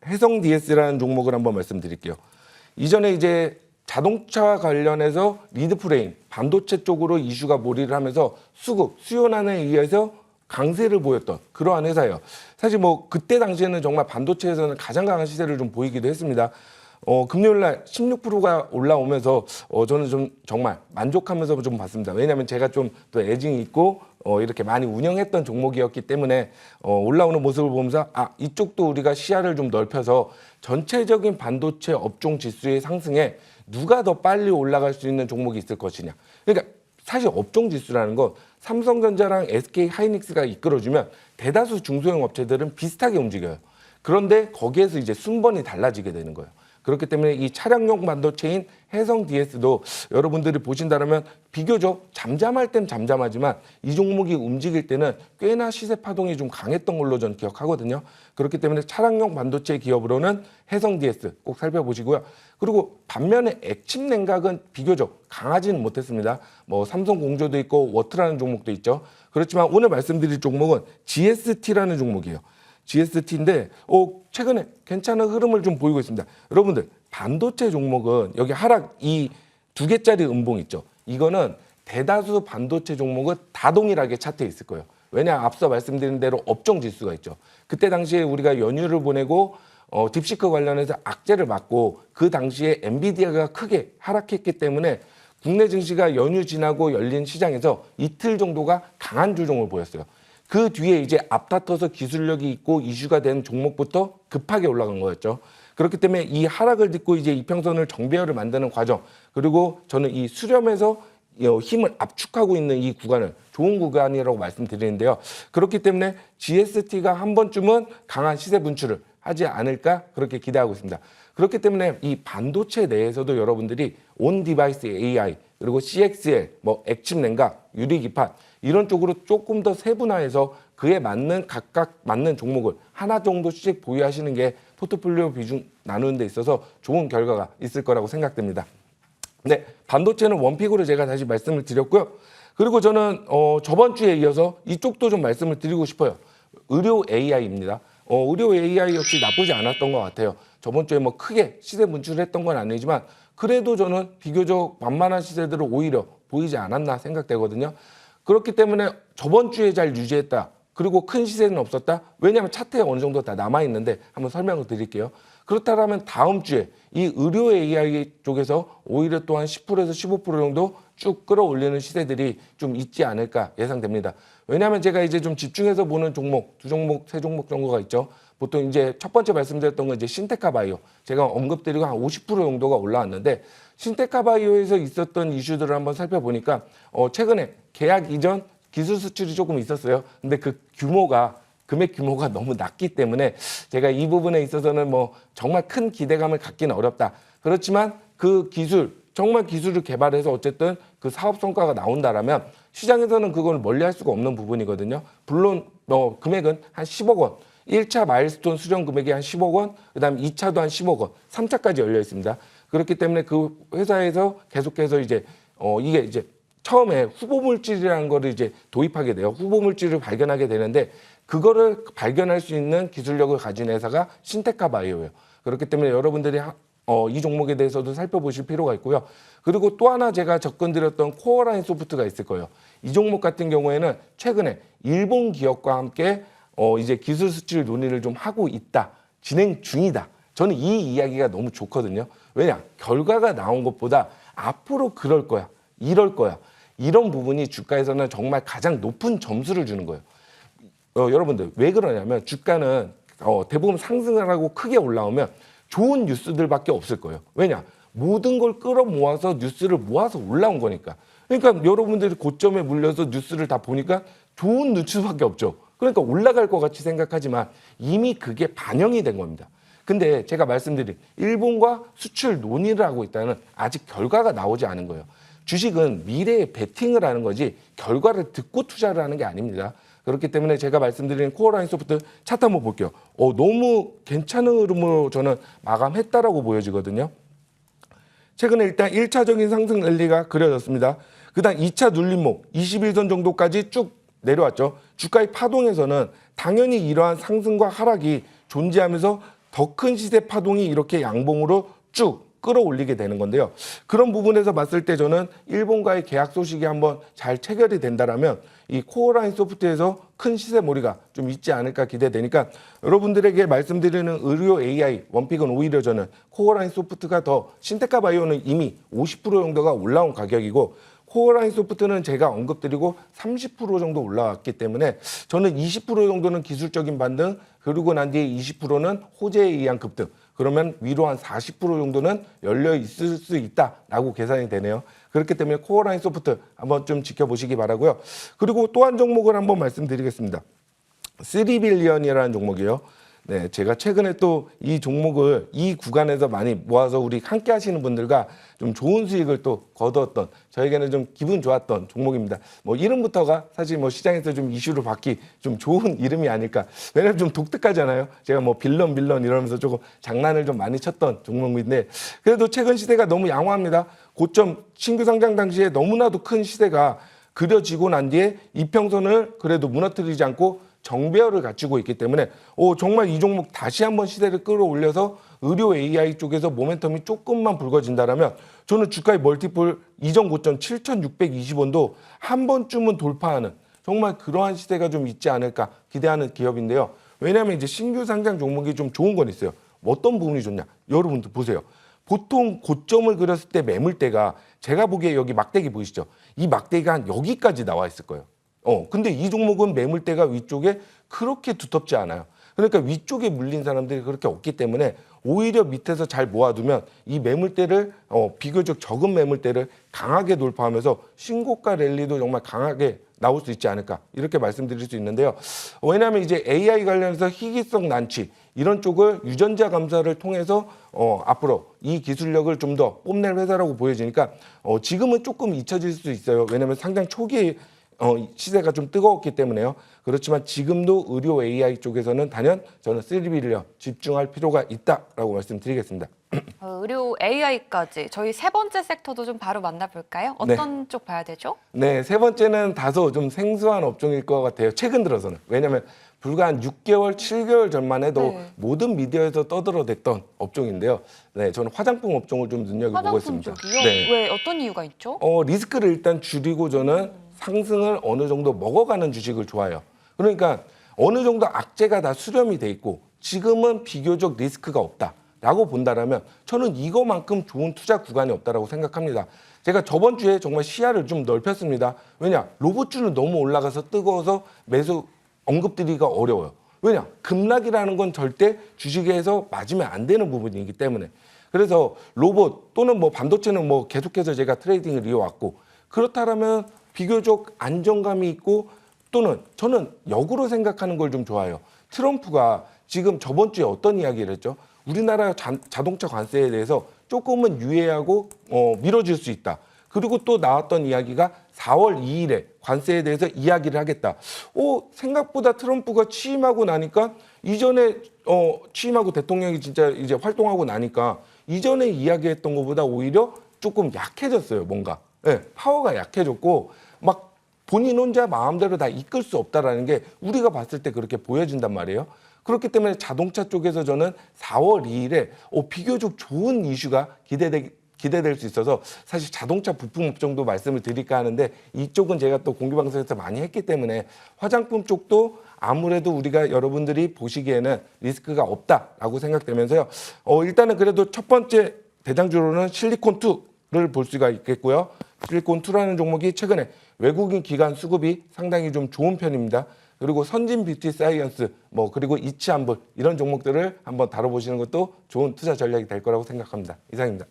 해성 DS라는 종목을 한번 말씀드릴게요. 이전에 이제 자동차 관련해서 리드프레임, 반도체 쪽으로 이슈가 몰이를 하면서 수요난에 의해서 강세를 보였던 그러한 회사예요. 사실 그때 당시에는 정말 반도체에서는 가장 강한 시세를 좀 보이기도 했습니다. 금요일 날 16%가 올라오면서 저는 좀 정말 만족하면서 좀 봤습니다. 왜냐하면 제가 좀 또 애증이 있고 이렇게 많이 운영했던 종목이었기 때문에 올라오는 모습을 보면서 이쪽도 우리가 시야를 좀 넓혀서 전체적인 반도체 업종 지수의 상승에 누가 더 빨리 올라갈 수 있는 종목이 있을 것이냐. 그러니까 사실 업종 지수라는 건 삼성전자랑 SK 하이닉스가 이끌어주면 대다수 중소형 업체들은 비슷하게 움직여요. 그런데 거기에서 이제 순번이 달라지게 되는 거예요. 그렇기 때문에 이 차량용 반도체인 해성 DS도 여러분들이 보신다면 비교적 잠잠할 땐 잠잠하지만 이 종목이 움직일 때는 꽤나 시세 파동이 좀 강했던 걸로 저는 기억하거든요. 그렇기 때문에 차량용 반도체 기업으로는 해성 DS 꼭 살펴보시고요. 그리고 반면에 액침 냉각은 비교적 강하지는 못했습니다. 뭐 삼성 공조도 있고 워트라는 종목도 있죠. 그렇지만 오늘 말씀드릴 종목은 GST라는 종목이에요. GST인데 최근에 괜찮은 흐름을 좀 보이고 있습니다. 여러분들 반도체 종목은 여기 하락 이 2개짜리 음봉 있죠. 이거는 대다수 반도체 종목은 다 동일하게 차트에 있을 거예요. 왜냐 앞서 말씀드린 대로 업종 지수가 있죠. 그때 당시에 우리가 연휴를 보내고 딥시크 관련해서 악재를 맞고 그 당시에 엔비디아가 크게 하락했기 때문에 국내 증시가 연휴 지나고 열린 시장에서 이틀 정도가 강한 조정을 보였어요. 그 뒤에 이제 앞다퉈서 기술력이 있고 이슈가 된 종목부터 급하게 올라간 거였죠. 그렇기 때문에 이 하락을 딛고 이제 이평선을 정배열을 만드는 과정, 그리고 저는 이 수렴에서 힘을 압축하고 있는 이 구간을 좋은 구간이라고 말씀드리는데요. 그렇기 때문에 GST가 한 번쯤은 강한 시세 분출을 하지 않을까 그렇게 기대하고 있습니다. 그렇기 때문에 이 반도체 내에서도 여러분들이 온 디바이스 AI 그리고 CXL, 뭐 액침 냉각, 유리기판 이런 쪽으로 조금 더 세분화해서 그에 맞는 각각 맞는 종목을 하나 정도씩 보유하시는 게 포트폴리오 비중 나누는 데 있어서 좋은 결과가 있을 거라고 생각됩니다. 네, 반도체는 원픽으로 제가 다시 말씀을 드렸고요. 그리고 저는 저번 주에 이어서 이쪽도 좀 말씀을 드리고 싶어요. 의료 AI입니다. 의료 AI 역시 나쁘지 않았던 것 같아요. 저번 주에 뭐 크게 시세 분출했던 건 아니지만 그래도 저는 비교적 만만한 시세들을 오히려 보이지 않았나 생각되거든요. 그렇기 때문에 저번 주에 잘 유지했다. 그리고 큰 시세는 없었다. 왜냐하면 차트에 어느 정도 다 남아있는데 한번 설명을 드릴게요. 그렇다면 다음 주에 이 의료 AI 쪽에서 오히려 또한 10%에서 15% 정도 쭉 끌어올리는 시세들이 좀 있지 않을까 예상됩니다. 왜냐하면 제가 이제 좀 집중해서 보는 종목, 2종목, 3종목 정도가 있죠. 보통 이제 첫 번째 말씀드렸던 건 이제 신테카 바이오. 제가 언급드리고 한 50% 정도가 올라왔는데 신테카 바이오에서 있었던 이슈들을 한번 살펴보니까 최근에 계약 이전 기술 수출이 조금 있었어요. 근데 그 금액 규모가 너무 낮기 때문에 제가 이 부분에 있어서는 뭐 정말 큰 기대감을 갖기는 어렵다. 그렇지만 그 기술, 정말 기술을 개발해서 어쨌든 그 사업 성과가 나온다라면 시장에서는 그걸 멀리할 수가 없는 부분이거든요. 물론 금액은 한 10억 원. 1차 마일스톤 수령 금액이 한 10억 원, 그다음 2차도 한 10억 원, 3차까지 열려 있습니다. 그렇기 때문에 그 회사에서 계속해서 이제 이게 이제 처음에 후보 물질이라는 거를 이제 도입하게 돼요. 후보 물질을 발견하게 되는데 그거를 발견할 수 있는 기술력을 가진 회사가 신테카 바이오예요. 그렇기 때문에 여러분들이 이 종목에 대해서도 살펴보실 필요가 있고요. 그리고 또 하나 제가 접근드렸던 코어라인 소프트가 있을 거예요. 이 종목 같은 경우에는 최근에 일본 기업과 함께 이제 기술 수출 논의를 좀 하고 있다. 진행 중이다. 저는 이 이야기가 너무 좋거든요. 왜냐? 결과가 나온 것보다 앞으로 그럴 거야. 이럴 거야. 이런 부분이 주가에서는 정말 가장 높은 점수를 주는 거예요. 여러분들 왜 그러냐면 주가는 대부분 상승을 하고 크게 올라오면 좋은 뉴스들밖에 없을 거예요. 왜냐? 모든 걸 끌어모아서 뉴스를 모아서 올라온 거니까. 그러니까 여러분들이 고점에 물려서 뉴스를 다 보니까 좋은 뉴스밖에 없죠. 그러니까 올라갈 것 같이 생각하지만 이미 그게 반영이 된 겁니다. 근데 제가 말씀드린 일본과 수출 논의를 하고 있다는 아직 결과가 나오지 않은 거예요. 주식은 미래에 베팅을 하는 거지 결과를 듣고 투자를 하는 게 아닙니다. 그렇기 때문에 제가 말씀드린 코어라인 소프트 차트 한번 볼게요. 너무 괜찮은 흐름으로 저는 마감했다라고 보여지거든요. 최근에 일단 1차적인 상승 랠리가 그려졌습니다. 그다음 2차 눌림목 21선 정도까지 쭉 내려왔죠. 주가의 파동에서는 당연히 이러한 상승과 하락이 존재하면서 더 큰 시세 파동이 이렇게 양봉으로 쭉 끌어올리게 되는 건데요. 그런 부분에서 봤을 때 저는 일본과의 계약 소식이 한번 잘 체결이 된다라면 이 코어라인 소프트에서 큰 시세몰이가 좀 있지 않을까 기대되니까 여러분들에게 말씀드리는 의료 AI 원픽은 오히려 저는 코어라인 소프트가 더 신테카 바이오는 이미 50% 정도가 올라온 가격이고 코어라인 소프트는 제가 언급드리고 30% 정도 올라왔기 때문에 저는 20% 정도는 기술적인 반등 그리고 난 뒤에 20%는 호재에 의한 급등 그러면 위로 한 40% 정도는 열려 있을 수 있다라고 계산이 되네요. 그렇기 때문에 코어라인 소프트 한번 좀 지켜보시기 바라고요. 그리고 또 한 종목을 한번 말씀드리겠습니다. 3빌리언이라는 종목이에요. 네, 제가 최근에 또 이 종목을 이 구간에서 많이 모아서 우리 함께 하시는 분들과 좀 좋은 수익을 또 거두었던 저에게는 좀 기분 좋았던 종목입니다. 뭐 이름부터가 사실 뭐 시장에서 좀 이슈로 받기 좀 좋은 이름이 아닐까. 왜냐면 좀 독특하잖아요. 제가 뭐 빌런 이러면서 조금 장난을 좀 많이 쳤던 종목인데 그래도 최근 시대가 너무 양호합니다. 고점 신규 상장 당시에 너무나도 큰 시대가 그려지고 난 뒤에 이평선을 그래도 무너뜨리지 않고 정배열을 갖추고 있기 때문에 정말 이 종목 다시 한번 시대를 끌어올려서 의료 AI 쪽에서 모멘텀이 조금만 불거진다라면 저는 주가의 멀티플 이전 고점 7,620원도 한 번쯤은 돌파하는 정말 그러한 시대가 좀 있지 않을까 기대하는 기업인데요. 왜냐하면 이제 신규 상장 종목이 좀 좋은 건 있어요. 어떤 부분이 좋냐? 여러분들 보세요. 보통 고점을 그렸을 때 매물대가 제가 보기에 여기 막대기 보이시죠? 이 막대기가 한 여기까지 나와 있을 거예요. 근데 이 종목은 매물대가 위쪽에 그렇게 두텁지 않아요. 그러니까 위쪽에 물린 사람들이 그렇게 없기 때문에 오히려 밑에서 잘 모아두면 이 매물대를 비교적 적은 매물대를 강하게 돌파하면서 신고가 랠리도 정말 강하게 나올 수 있지 않을까 이렇게 말씀드릴 수 있는데요. 왜냐하면 이제 AI 관련해서 희귀성 난치 이런 쪽을 유전자 검사를 통해서 앞으로 이 기술력을 좀 더 뽐낼 회사라고 보여지니까 지금은 조금 잊혀질 수 있어요. 왜냐하면 상장 초기에 시세가 좀 뜨거웠기 때문에요. 그렇지만 지금도 의료 AI 쪽에서는 단연 저는 3빌리언 집중할 필요가 있다라고 말씀드리겠습니다. 의료 AI까지 저희 세 번째 섹터도 좀 바로 만나볼까요? 어떤 쪽 봐야 되죠? 네, 세 번째는 다소 좀 생소한 업종일 것 같아요. 최근 들어서는. 왜냐하면 불과 한 6개월, 7개월 전만 해도 모든 미디어에서 떠들어댔던 업종인데요. 네, 저는 화장품 업종을 좀 눈여겨보고 화장품 있습니다. 쪽이요? 네. 왜 어떤 이유가 있죠? 리스크를 일단 줄이고 저는 상승을 어느 정도 먹어가는 주식을 좋아해요. 그러니까 어느 정도 악재가 다 수렴이 돼 있고 지금은 비교적 리스크가 없다라고 본다라면 저는 이거만큼 좋은 투자 구간이 없다라고 생각합니다. 제가 저번 주에 정말 시야를 좀 넓혔습니다. 왜냐? 로봇주는 너무 올라가서 뜨거워서 매수 언급드리기가 어려워요. 왜냐? 급락이라는 건 절대 주식에서 맞으면 안 되는 부분이기 때문에. 그래서 로봇 또는 뭐 반도체는 뭐 계속해서 제가 트레이딩을 이어왔고 그렇다면 비교적 안정감이 있고 또는 저는 역으로 생각하는 걸 좀 좋아해요. 트럼프가 지금 저번 주에 어떤 이야기를 했죠? 우리나라 자동차 관세에 대해서 조금은 유예하고 미뤄질 수 있다. 그리고 또 나왔던 이야기가 4월 2일에 관세에 대해서 이야기를 하겠다. 생각보다 트럼프가 취임하고 나니까 이전에 취임하고 대통령이 진짜 이제 활동하고 나니까 이전에 이야기했던 것보다 오히려 조금 약해졌어요. 뭔가. 네, 파워가 약해졌고 막 본인 혼자 마음대로 다 이끌 수 없다라는 게 우리가 봤을 때 그렇게 보여진단 말이에요. 그렇기 때문에 자동차 쪽에서 저는 4월 2일에 비교적 좋은 이슈가 기대될 수 있어서 사실 자동차 부품 업종도 말씀을 드릴까 하는데 이쪽은 제가 또 공개방송에서 많이 했기 때문에 화장품 쪽도 아무래도 우리가 여러분들이 보시기에는 리스크가 없다라고 생각되면서요. 일단은 그래도 첫 번째 대장주로는 실리콘2를 볼 수가 있겠고요. 실리콘2라는 종목이 최근에 외국인 기관 수급이 상당히 좀 좋은 편입니다. 그리고 선진 뷰티 사이언스, 그리고 이치안볼 이런 종목들을 한번 다뤄보시는 것도 좋은 투자 전략이 될 거라고 생각합니다. 이상입니다.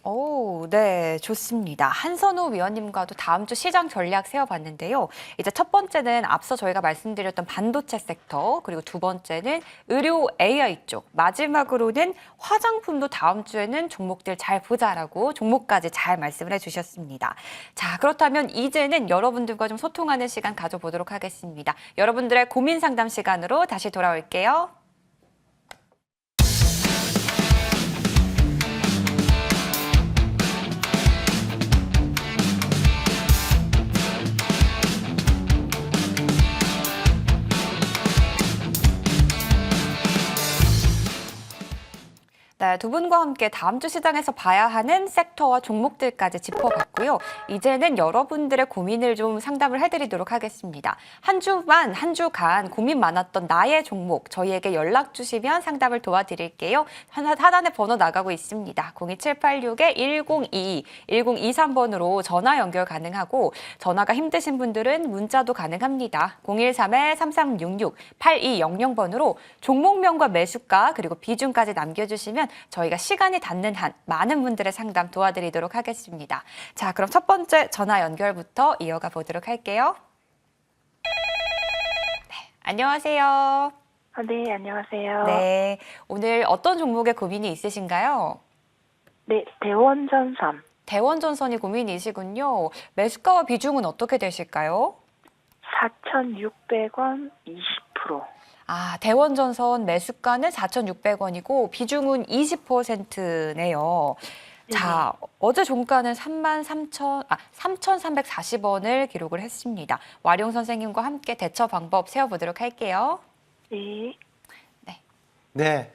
오, 네, 좋습니다. 한선우 위원님과도 다음 주 시장 전략 세워봤는데요. 이제 첫 번째는 앞서 저희가 말씀드렸던 반도체 섹터, 그리고 두 번째는 의료 AI 쪽, 마지막으로는 화장품도 다음 주에는 종목들 잘 보자라고 종목까지 잘 말씀을 해주셨습니다. 자, 그렇다면 이제는 여러분들과 좀 소통하는 시간 가져보도록 하겠습니다. 여러분들의 고민 상담 시간으로 다시 돌아올게요. 네, 두 분과 함께 다음 주 시장에서 봐야 하는 섹터와 종목들까지 짚어봤고요. 이제는 여러분들의 고민을 좀 상담을 해드리도록 하겠습니다. 한 주간 고민 많았던 나의 종목 저희에게 연락 주시면 상담을 도와드릴게요. 하단에 번호 나가고 있습니다. 02786-1022, 1023번으로 전화 연결 가능하고 전화가 힘드신 분들은 문자도 가능합니다. 013-3366-8200번으로 종목명과 매수가 그리고 비중까지 남겨주시면 저희가 시간이 닿는 한 많은 분들의 상담 도와드리도록 하겠습니다. 자, 그럼 첫 번째 전화 연결부터 이어가 보도록 할게요. 네, 안녕하세요. 네, 안녕하세요. 네, 오늘 어떤 종목에 고민이 있으신가요? 네, 대원전선 대원전선이 고민이시군요. 매수가와 비중은 어떻게 되실까요? 4,600원 20%. 아, 대원전선 매수가는 4,600원이고 비중은 20%네요. 자, 어제 종가는 3,340원을 기록을 했습니다. 와룡 선생님과 함께 대처 방법 세워보도록 할게요. 네. 네.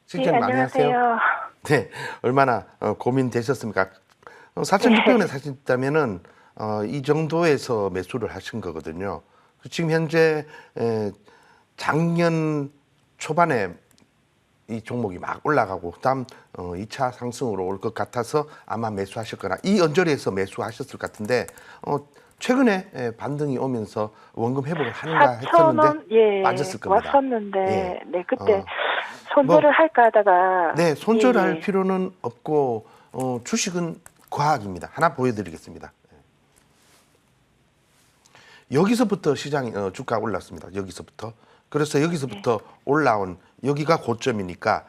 실장님 안녕하세요. 안녕하세요. 네, 얼마나 고민되셨습니까? 4,600원에 사셨다면은 이 정도에서 매수를 하신 거거든요. 지금 현재 작년 초반에 이 종목이 막 올라가고 그다음 2차 상승으로 올 것 같아서 아마 매수하실 거나 이 언저리에서 매수하셨을 것 같은데 최근에 반등이 오면서 원금 회복을 하는가 했었는데 예, 빠졌을 겁니다. 왔었는데 예. 네, 그때 손절을 할까 하다가 네, 손절할 예. 필요는 없고 주식은 과학입니다. 하나 보여드리겠습니다. 여기서부터 시장이 주가가 올랐습니다. 여기서부터. 그래서 여기서부터 올라온 여기가 고점이니까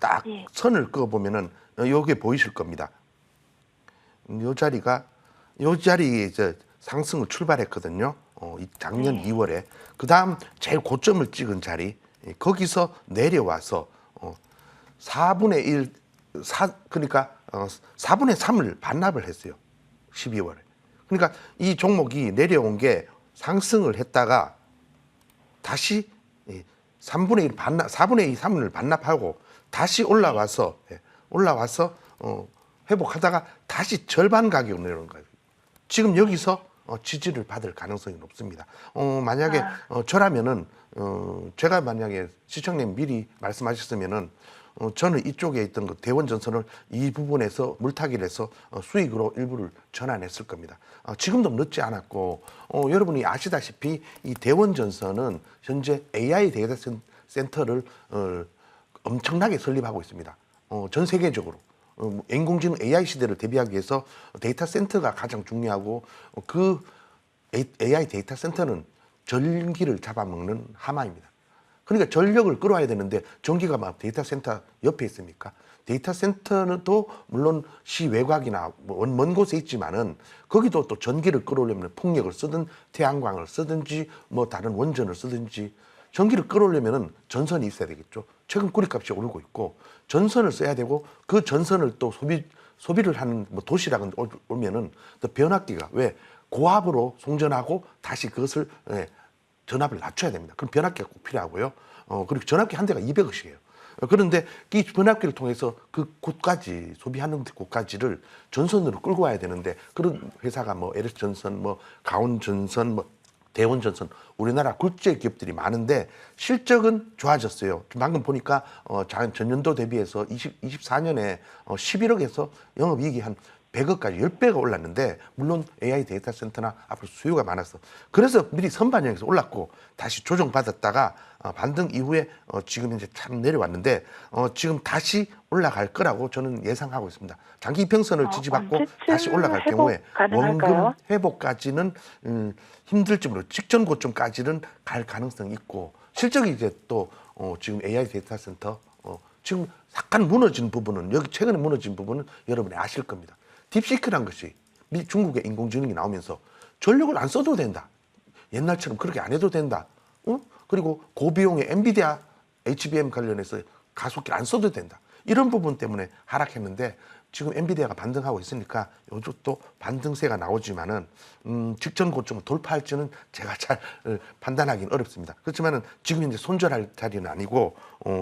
딱 예. 선을 그어 보면은 여기에 보이실 겁니다. 요 자리에 이제 상승을 출발했거든요. 작년 2월에. 그다음 제일 고점을 찍은 자리 거기서 내려와서 4분의 1 그러니까 4분의 3을 반납을 했어요. 12월에. 그러니까 이 종목이 내려온 게 상승을 했다가 다시 3분의 1 반납, 4분의 2, 3을 반납하고 다시 올라와서 회복하다가 다시 절반 가격으로 내려오는 거예요. 지금 여기서 지지를 받을 가능성이 높습니다. 만약에 저라면은 제가 만약에 시청님 미리 말씀하셨으면은 저는 이쪽에 있던 그 대원전선을 이 부분에서 물타기를 해서 수익으로 일부를 전환했을 겁니다. 지금도 늦지 않았고 여러분이 아시다시피 이 대원전선은 현재 AI 데이터 센터를 엄청나게 설립하고 있습니다. 전 세계적으로 인공지능 AI 시대를 대비하기 위해서 데이터 센터가 가장 중요하고 그 AI 데이터 센터는 전기를 잡아먹는 하마입니다. 그러니까 전력을 끌어와야 되는데 전기가 막 데이터 센터 옆에 있습니까? 데이터 센터는 또 물론 시 외곽이나 먼 곳에 있지만은 거기도 또 전기를 끌어오려면 풍력을 쓰든 태양광을 쓰든지 뭐 다른 원전을 쓰든지 전기를 끌어오려면은 전선이 있어야 되겠죠. 최근 구리값이 오르고 있고 전선을 써야 되고 그 전선을 또 소비를 하는 뭐 도시락은 오면은 또 변압기가 왜 고압으로 송전하고 다시 그것을 전압을 낮춰야 됩니다. 그럼 변압기가 꼭 필요하고요. 그리고 전압기 한 대가 200억씩이에요. 그런데 이 변압기를 통해서 그 곳까지 소비하는 곳까지를 전선으로 끌고 와야 되는데 그런 회사가 뭐 LS 전선, 뭐 가온 전선, 뭐 대원 전선 우리나라 국제 기업들이 많은데 실적은 좋아졌어요. 방금 보니까 전년도 대비해서 24년에 11억에서 영업이익이 한 100억까지 10배가 올랐는데 물론 AI 데이터 센터나 앞으로 수요가 많아서 그래서 미리 선반영해서 올랐고 다시 조정받았다가 반등 이후에 지금 이제 참 내려왔는데 지금 다시 올라갈 거라고 저는 예상하고 있습니다. 장기 이평선을 지지받고 다시 올라갈 경우에 원금 회복까지는 힘들지 모르고 직전 고점까지는 갈 가능성이 있고 실적이 이제 또 지금 AI 데이터 센터 지금 약간 무너진 부분은 여기 최근에 무너진 부분은 여러분이 아실 겁니다. 딥시크란 것이 중국의 인공지능이 나오면서 전력을 안 써도 된다. 옛날처럼 그렇게 안 해도 된다. 그리고 고비용의 엔비디아 HBM 관련해서 가속기 안 써도 된다. 이런 부분 때문에 하락했는데 지금 엔비디아가 반등하고 있으니까 요쪽도 반등세가 나오지만은 직전 고점을 돌파할지는 제가 잘 판단하기는 어렵습니다. 그렇지만은 지금 이제 손절할 자리는 아니고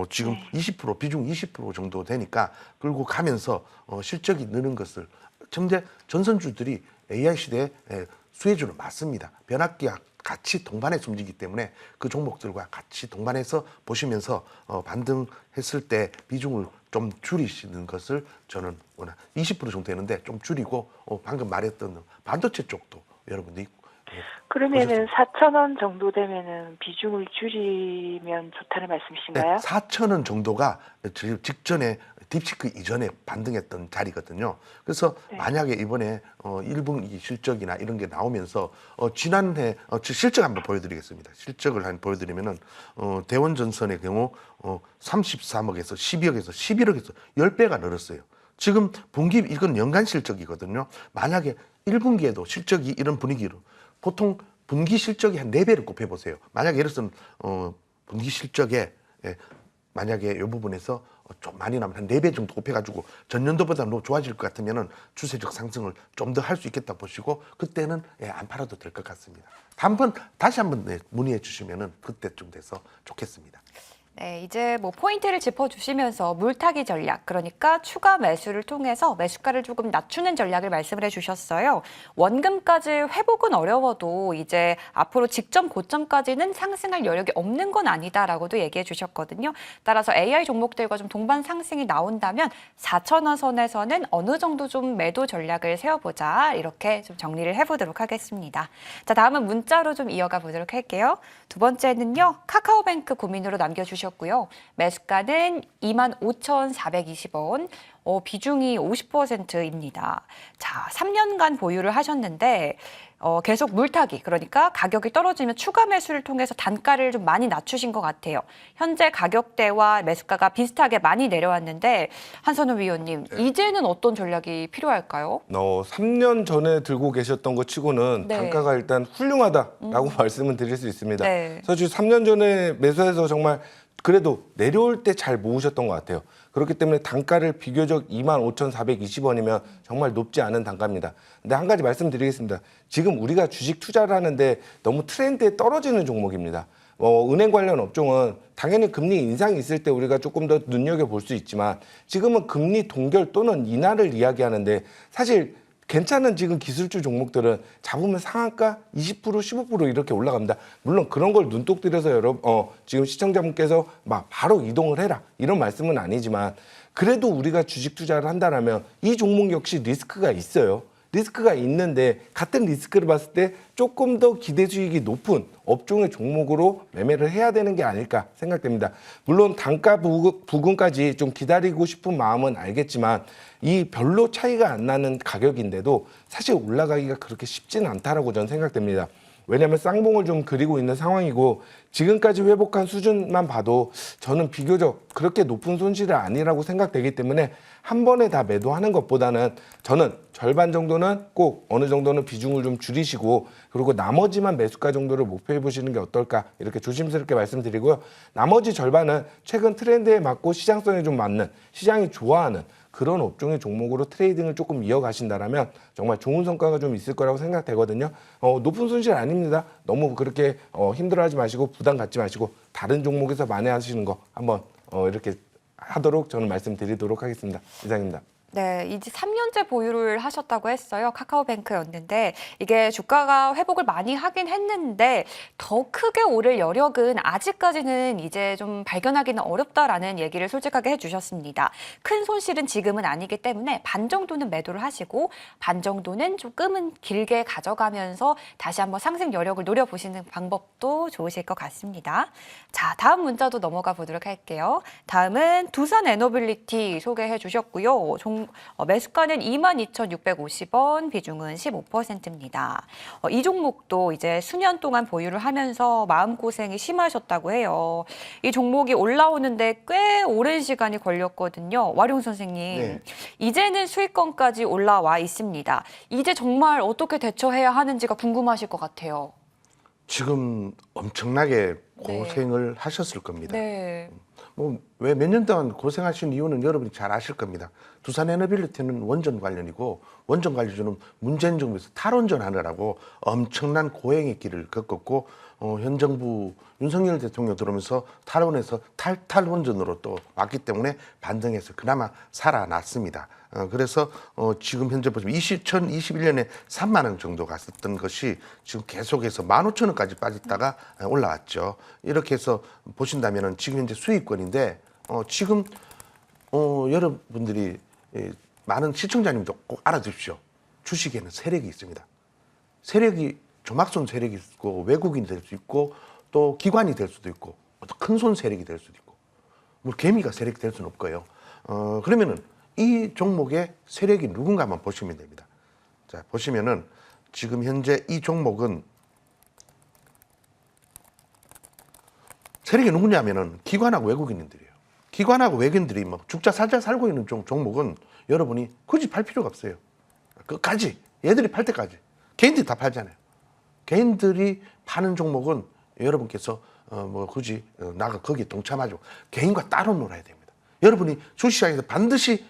지금 20% 비중 20% 정도 되니까 끌고 가면서 실적이 느는 것을 현재 전선주들이 AI 시대에 수혜주는 맞습니다. 변압기와 같이 동반해서 움직이기 때문에 그 종목들과 같이 동반해서 보시면서 반등했을 때 비중을 좀 줄이시는 것을 저는 원합니다. 20% 정도 되는데 좀 줄이고 방금 말했던 반도체 쪽도 여러분들이 그러면은 4,000원 정도 되면은 비중을 줄이면 좋다는 말씀이신가요? 4,000원 정도가 직전에 딥시크 이전에 반등했던 자리거든요. 그래서 만약에 이번에 1분기 실적이나 이런 게 나오면서 지난해 실적 한번 보여드리겠습니다. 실적을 한번 보여드리면은 대원전선의 경우 33억에서 12억에서 11억에서 10배가 늘었어요. 지금 분기 이건 연간 실적이거든요. 만약에 1분기에도 실적이 이런 분위기로 보통 분기 실적이 한 4배를 곱해보세요. 만약에 예를 들어서 분기 실적에 만약에 이 부분에서 좀 많이 나면 한 4배 정도 곱해가지고 전년도보다 좋아질 것 같으면은 추세적 상승을 좀 더 할 수 있겠다 보시고 그때는 안 팔아도 될 것 같습니다. 다시 한번 문의해 주시면은 그때쯤 돼서 좋겠습니다. 네, 이제 뭐 포인트를 짚어주시면서 물타기 전략, 그러니까 추가 매수를 통해서 매수가를 조금 낮추는 전략을 말씀을 해주셨어요. 원금까지 회복은 어려워도 이제 앞으로 직전 고점까지는 상승할 여력이 없는 건 아니다라고도 얘기해 주셨거든요. 따라서 AI 종목들과 좀 동반 상승이 나온다면 4,000원 선에서는 어느 정도 좀 매도 전략을 세워보자, 이렇게 좀 정리를 해보도록 하겠습니다. 자, 다음은 문자로 좀 이어가 보도록 할게요. 두 번째는요, 카카오뱅크 고민으로 남겨주셨고요. 매수가는 25,420원, 비중이 50%입니다. 자, 3년간 보유를 하셨는데 계속 물타기, 그러니까 가격이 떨어지면 추가 매수를 통해서 단가를 좀 많이 낮추신 것 같아요. 현재 가격대와 매수가가 비슷하게 많이 내려왔는데 한선우 위원님, 이제는 어떤 전략이 필요할까요? 3년 전에 들고 계셨던 것 치고는 네. 단가가 일단 훌륭하다라고 말씀을 드릴 수 있습니다. 네. 사실 3년 전에 매수해서 정말 그래도 내려올 때 잘 모으셨던 것 같아요. 그렇기 때문에 단가를 비교적 25,420원이면 정말 높지 않은 단가입니다. 근데 한 가지 말씀드리겠습니다. 지금 우리가 주식 투자를 하는데 너무 트렌드에 떨어지는 종목입니다. 은행 관련 업종은 당연히 금리 인상이 있을 때 우리가 조금 더 눈여겨볼 수 있지만 지금은 금리 동결 또는 인하를 이야기하는데 사실 괜찮은 지금 기술주 종목들은 잡으면 상한가 20% 15% 이렇게 올라갑니다. 물론 그런 걸 눈독 들여서 지금 시청자분께서 막 바로 이동을 해라 이런 말씀은 아니지만 그래도 우리가 주식 투자를 한다라면 이 종목 역시 리스크가 있어요. 리스크가 있는데 같은 리스크를 봤을 때 조금 더 기대 수익이 높은 업종의 종목으로 매매를 해야 되는 게 아닐까 생각됩니다. 물론 단가 부근까지 좀 기다리고 싶은 마음은 알겠지만 이 별로 차이가 안 나는 가격인데도 사실 올라가기가 그렇게 쉽지는 않다라고 저는 생각됩니다. 왜냐하면 쌍봉을 좀 그리고 있는 상황이고 지금까지 회복한 수준만 봐도 저는 비교적 그렇게 높은 손실이 아니라고 생각되기 때문에 한 번에 다 매도하는 것보다는 저는 절반 정도는 꼭 어느 정도는 비중을 좀 줄이시고 그리고 나머지만 매수가 정도를 목표해 보시는 게 어떨까 이렇게 조심스럽게 말씀드리고요. 나머지 절반은 최근 트렌드에 맞고 시장성에 좀 맞는 시장이 좋아하는 그런 업종의 종목으로 트레이딩을 조금 이어가신다라면 정말 좋은 성과가 좀 있을 거라고 생각되거든요. 높은 손실 아닙니다. 너무 그렇게 힘들어하지 마시고 부담 갖지 마시고 다른 종목에서 만회하시는 거 한번 이렇게 하도록 저는 말씀드리도록 하겠습니다. 이상입니다. 네, 이제 3년째 보유를 하셨다고 했어요. 카카오뱅크였는데 이게 주가가 회복을 많이 하긴 했는데 더 크게 오를 여력은 아직까지는 이제 좀 발견하기는 어렵다라는 얘기를 솔직하게 해주셨습니다. 큰 손실은 지금은 아니기 때문에 반 정도는 매도를 하시고 반 정도는 조금은 길게 가져가면서 다시 한번 상승 여력을 노려보시는 방법도 좋으실 것 같습니다. 자, 다음 문자도 넘어가 보도록 할게요. 다음은 두산 에너빌리티 소개해 주셨고요. 매수가는 22,650원, 비중은 15%입니다. 이 종목도 이제 수년 동안 보유를 하면서 마음고생이 심하셨다고 해요. 이 종목이 올라오는데 꽤 오랜 시간이 걸렸거든요. 와룡 선생님, 네. 이제는 수익권까지 올라와 있습니다. 이제 정말 어떻게 대처해야 하는지가 궁금하실 것 같아요. 지금 엄청나게 고생을 하셨을 겁니다. 네. 뭐 왜 몇 년 동안 고생하신 이유는 여러분이 잘 아실 겁니다. 두산 에너빌리티는 원전 관련이고 원전 관리주는 문재인 정부에서 탈원전하느라고 엄청난 고행의 길을 겪었고 현 정부 윤석열 대통령 들어오면서 탈원에서 탈원전으로 또 왔기 때문에 반등해서 그나마 살아났습니다. 그래서 지금 현재 보시면 2021년에 3만 원 정도 갔었던 것이 지금 계속해서 15,000원까지 빠졌다가 올라왔죠. 이렇게 해서 보신다면은 지금 현재 수익권인데 지금 여러분들이 많은 시청자님도 꼭 알아두십시오. 주식에는 세력이 있습니다. 세력이 조막손 세력이 있고 외국인이 될 수 있고 또 기관이 될 수도 있고 어떤 큰손 세력이 될 수도 있고 뭐 개미가 세력이 될 수는 없고요. 그러면은 이 종목의 세력이 누군가만 보시면 됩니다. 자, 보시면은 지금 현재 이 종목은 세력이 누구냐면은 기관하고 외국인들이에요. 기관하고 외국인들이 막 죽자 살자 살고 있는 종목은 여러분이 굳이 팔 필요가 없어요. 끝까지 얘들이 팔 때까지 개인들이 다 팔잖아요. 개인들이 파는 종목은 여러분께서 뭐 굳이 나가 거기에 동참하죠. 개인과 따로 놀아야 됩니다. 여러분이 주식시장에서 반드시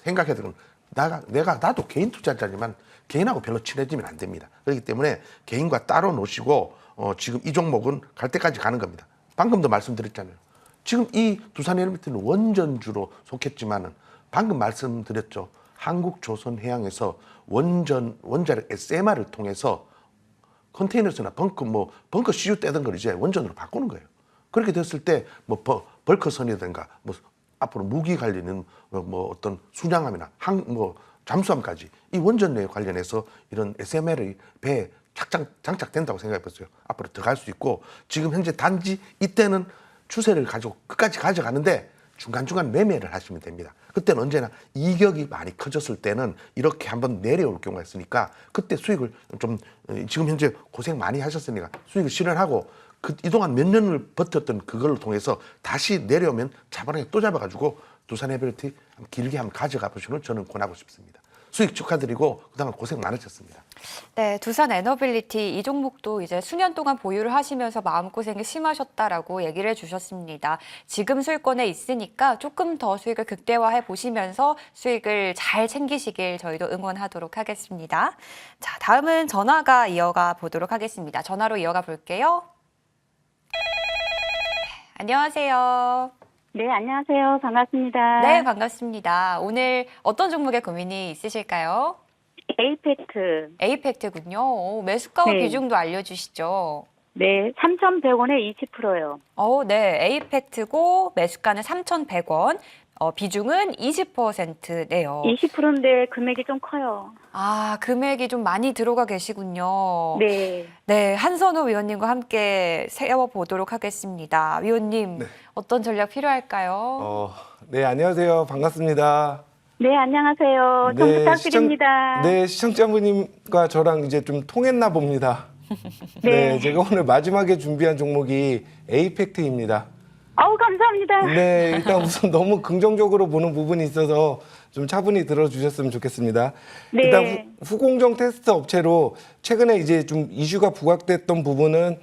생각해야 되는 나도 개인 투자자지만 개인하고 별로 친해지면 안 됩니다. 그렇기 때문에 개인과 따로 노시고 지금 이 종목은 갈 때까지 가는 겁니다. 방금도 말씀드렸잖아요. 지금 이 두산에너빌리티는 원전주로 속했지만은 방금 말씀드렸죠. 한국조선해양에서 원자력 SMR을 통해서 컨테이너스나 벙커 CU 떼던 걸 이제 원전으로 바꾸는 거예요. 그렇게 됐을 때 뭐 벌커선이든가 뭐 앞으로 무기 관련된 뭐 어떤 순양함이나 잠수함까지 이 원전에 관련해서 이런 SMR이 배에 장착된다고 생각해 보세요. 앞으로 더 갈 수 있고 지금 현재 단지 이때는 추세를 가지고 끝까지 가져가는데 중간중간 매매를 하시면 됩니다. 그때는 언제나 이격이 많이 커졌을 때는 이렇게 한번 내려올 경우가 있으니까 그때 수익을 좀 지금 현재 고생 많이 하셨으니까 수익을 실현하고 이동안 몇 년을 버텼던 그걸 통해서 다시 내려오면 차분하게 또 잡아가지고 두산에너빌리티 길게 한번 가져가 보시는 저는 권하고 싶습니다. 수익 축하드리고 그동안 고생 많으셨습니다. 네, 두산 에너빌리티 이 종목도 이제 수년 동안 보유를 하시면서 마음고생이 심하셨다라고 얘기를 해주셨습니다. 지금 수익권에 있으니까 조금 더 수익을 극대화해 보시면서 수익을 잘 챙기시길 저희도 응원하도록 하겠습니다. 자, 다음은 전화가 이어가 보도록 하겠습니다. 전화로 이어가 볼게요. 안녕하세요. 네, 안녕하세요. 반갑습니다. 네, 반갑습니다. 오늘 어떤 종목에 고민이 있으실까요? 에이펙트군요. 매수가와 네. 비중도 알려주시죠. 네, 3,100원에 20%요. 네, 에이펙트고 매수가는 3,100원, 비중은 20%네요. 20%인데 금액이 좀 커요. 아, 금액이 좀 많이 들어가 계시군요. 네. 네, 한선호 위원님과 함께 세워보도록 하겠습니다. 위원님, 네. 어떤 전략 필요할까요? 네, 안녕하세요. 반갑습니다. 네, 안녕하세요. 좀 부탁드립니다. 시청자분님과 저랑 이제 좀 통했나 봅니다. 네, 제가 오늘 마지막에 준비한 종목이 에이펙트입니다. 아우, 감사합니다. 네, 일단 우선 너무 긍정적으로 보는 부분이 있어서 좀 차분히 들어주셨으면 좋겠습니다. 네. 일단 후공정 테스트 업체로 최근에 이제 좀 이슈가 부각됐던 부분은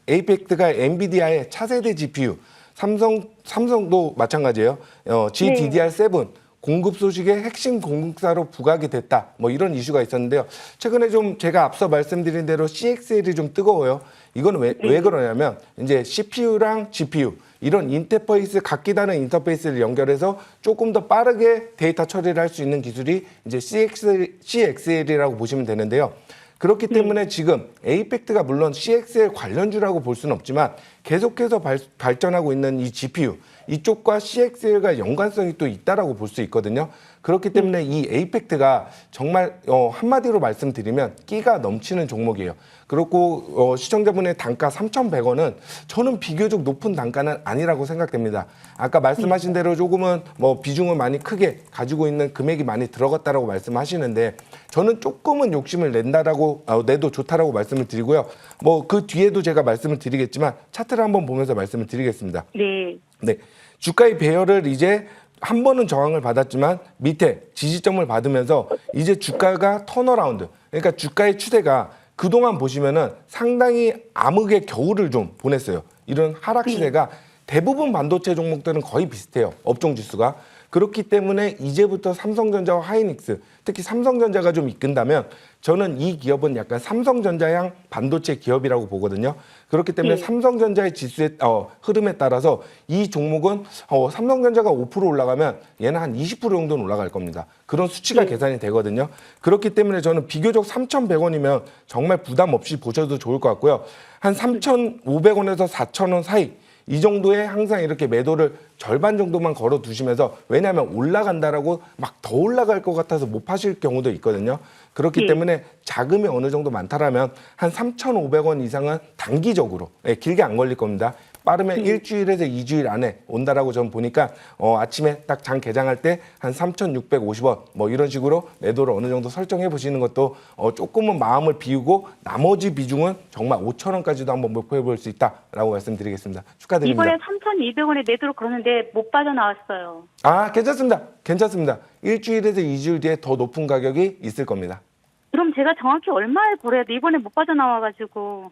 에이펙트가 엔비디아의 차세대 GPU, 삼성도 마찬가지예요. GDDR7 공급 소식의 핵심 공급사로 부각이 됐다. 뭐 이런 이슈가 있었는데요. 최근에 좀 제가 앞서 말씀드린 대로 CXL이 좀 뜨거워요. 이건 왜 그러냐면 이제 CPU랑 GPU 이런 인터페이스 각기 다른 인터페이스를 연결해서 조금 더 빠르게 데이터 처리를 할 수 있는 기술이 이제 CXL이라고 보시면 되는데요. 그렇기 때문에 지금 에이펙트가 물론 CXL 관련주라고 볼 수는 없지만 계속해서 발전하고 있는 이 GPU 이쪽과 CXL과 연관성이 또 있다라고 볼 수 있거든요. 그렇기 때문에 이 에이펙트가 정말 한마디로 말씀드리면 끼가 넘치는 종목이에요. 그렇고 시청자분의 단가 3,100원은 저는 비교적 높은 단가는 아니라고 생각됩니다. 아까 말씀하신 대로 조금은 뭐 비중을 많이 크게 가지고 있는 금액이 많이 들어갔다라고 말씀하시는데 저는 조금은 욕심을 내도 좋다라고 말씀을 드리고요. 뭐 그 뒤에도 제가 말씀을 드리겠지만 차트를 한번 보면서 말씀을 드리겠습니다. 네. 네, 주가의 배열을 이제 한 번은 저항을 받았지만 밑에 지지점을 받으면서 이제 주가가 턴어라운드, 그러니까 주가의 추세가 그동안 보시면은 상당히 암흑의 겨울을 좀 보냈어요. 이런 하락 시대가 대부분 반도체 종목들은 거의 비슷해요. 업종 지수가. 그렇기 때문에 이제부터 삼성전자와 하이닉스, 특히 삼성전자가 좀 이끈다면 저는 이 기업은 약간 삼성전자향 반도체 기업이라고 보거든요. 그렇기 때문에 삼성전자의 지수의 흐름에 따라서 이 종목은 삼성전자가 5% 올라가면 얘는 한 20% 정도는 올라갈 겁니다. 그런 수치가 계산이 되거든요. 그렇기 때문에 저는 비교적 3,100원이면 정말 부담 없이 보셔도 좋을 것 같고요. 한 3,500원에서 4,000원 사이 이 정도에 항상 이렇게 매도를 절반 정도만 걸어 두시면서, 왜냐하면 올라간다라고 막 더 올라갈 것 같아서 못 파실 경우도 있거든요. 그렇기 때문에 자금이 어느 정도 많다라면 한 3,500원 이상은 단기적으로, 길게 안 걸릴 겁니다. 빠르면 일주일에서 2주일 안에 온다라고 저는 보니까 아침에 딱 장 개장할 때 한 3,650원 뭐 이런 식으로 매도를 어느 정도 설정해 보시는 것도 조금은 마음을 비우고 나머지 비중은 정말 5,000원까지도 한번 목표해 볼 수 있다라고 말씀드리겠습니다. 축하드립니다. 이번에 3,200원에 매도를 걸었는데 못 빠져나왔어요. 아, 괜찮습니다. 괜찮습니다. 일주일에서 2주일 뒤에 더 높은 가격이 있을 겁니다. 그럼 제가 정확히 얼마에 걸어야 돼? 이번에 못 빠져나와가지고.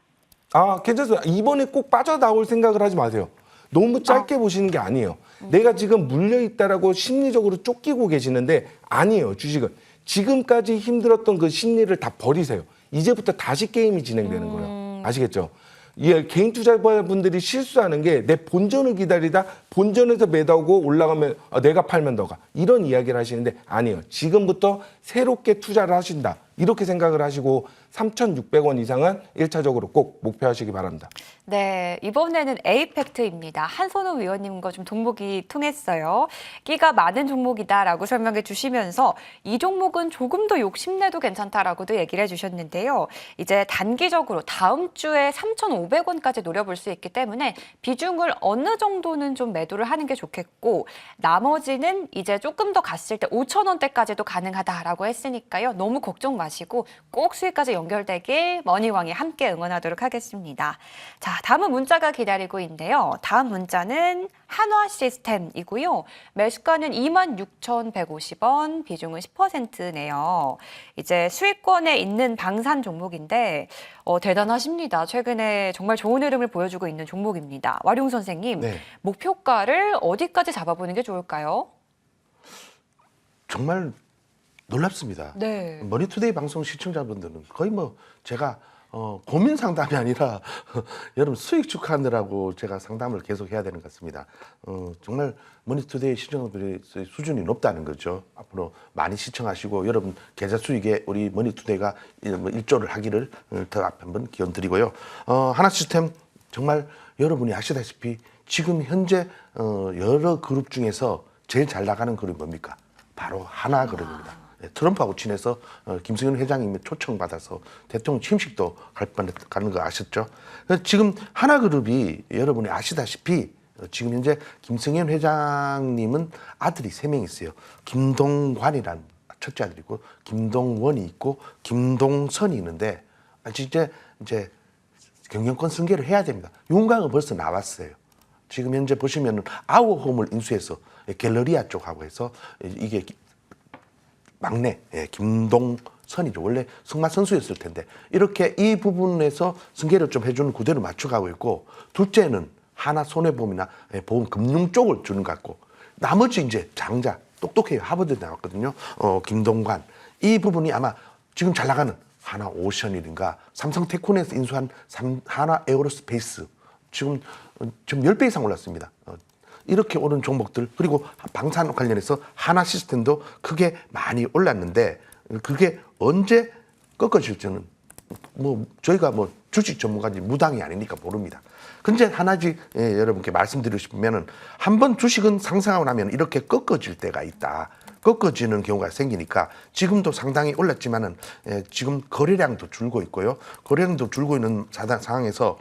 아, 괜찮습니다. 이번에 꼭 빠져나올 생각을 하지 마세요. 너무 짧게 보시는 게 아니에요. 내가 지금 물려있다라고 심리적으로 쫓기고 계시는데 아니에요, 주식은. 지금까지 힘들었던 그 심리를 다 버리세요. 이제부터 다시 게임이 진행되는 거예요. 아시겠죠? 예, 개인 투자자분들이 실수하는 게 내 본전을 기다리다 본전에서 매도하고 올라가면 내가 팔면 너가, 이런 이야기를 하시는데 아니에요. 지금부터 새롭게 투자를 하신다, 이렇게 생각을 하시고 3,600원 이상은 1차적으로 꼭 목표하시기 바랍니다. 네, 이번에는 에이팩트입니다. 한선우 위원님과 좀 종목이 통했어요. 끼가 많은 종목이다라고 설명해 주시면서 이 종목은 조금 더 욕심내도 괜찮다라고도 얘기를 해주셨는데요. 이제 단기적으로 다음 주에 3,500원까지 노려볼 수 있기 때문에 비중을 어느 정도는 좀 매도를 하는 게 좋겠고, 나머지는 이제 조금 더 갔을 때 5,000원대까지도 가능하다라고 했으니까요. 너무 걱정 마시고 꼭 수익까지 연결되길 머니왕이 함께 응원하도록 하겠습니다. 자, 다음은 문자가 기다리고 있는데요. 다음 문자는 한화시스템이고요. 매수가는 26,150원, 비중은 10%네요. 이제 수익권에 있는 방산 종목인데 대단하십니다. 최근에 정말 좋은 흐름을 보여주고 있는 종목입니다. 와룡 선생님, 네. 목표가를 어디까지 잡아보는 게 좋을까요? 정말 놀랍습니다. 네. 머니투데이 방송 시청자분들은 거의 뭐 제가 고민 상담이 아니라 여러분 수익 축하하느라고 제가 상담을 계속 해야 되는 것 같습니다. 정말 머니투데이 시청자들의 수준이 높다는 거죠. 앞으로 많이 시청하시고 여러분 계좌 수익에 우리 머니투데이가 일조를 하기를 더 한번 기원드리고요. 하나시스템 정말 여러분이 아시다시피 지금 현재 여러 그룹 중에서 제일 잘 나가는 그룹이 뭡니까? 바로 하나그룹입니다. 트럼프하고 친해서 김승현 회장님이 초청받아서 대통령 취임식도 가는 거 아셨죠? 지금 하나그룹이 여러분이 아시다시피 지금 현재 김승현 회장님은 아들이 3명 있어요. 김동관이란 첫째 아들이고, 김동원이 있고, 김동선이 있는데 아직 이제 경영권 승계를 해야 됩니다. 윤곽은 벌써 나왔어요. 지금 현재 보시면 아우홈을 인수해서 갤러리아 쪽하고 해서 이게 막내 김동선이죠. 원래 승마 선수였을 텐데 이렇게 이 부분에서 승계를 좀 해주는 구대로 맞춰가고 있고, 둘째는 하나 손해보험이나 보험 금융 쪽을 주는 것 같고, 나머지 이제 장자 똑똑해요. 하버드 나왔거든요. 김동관, 이 부분이 아마 지금 잘 나가는 하나 오션이든가 삼성테크논에서 인수한 하나 에어로스페이스, 지금 10배 이상 올랐습니다. 이렇게 오른 종목들, 그리고 방산 관련해서 하나 시스템도 크게 많이 올랐는데 그게 언제 꺾어질지는 뭐 저희가 뭐 주식 전문가인지 무당이 아니니까 모릅니다. 근데 하나지 여러분께 말씀드리고 싶으면은 한번 주식은 상승하고 나면 이렇게 꺾어질 때가 있다. 꺾어지는 경우가 생기니까 지금도 상당히 올랐지만은 지금 거래량도 줄고 있고요. 거래량도 줄고 있는 상황에서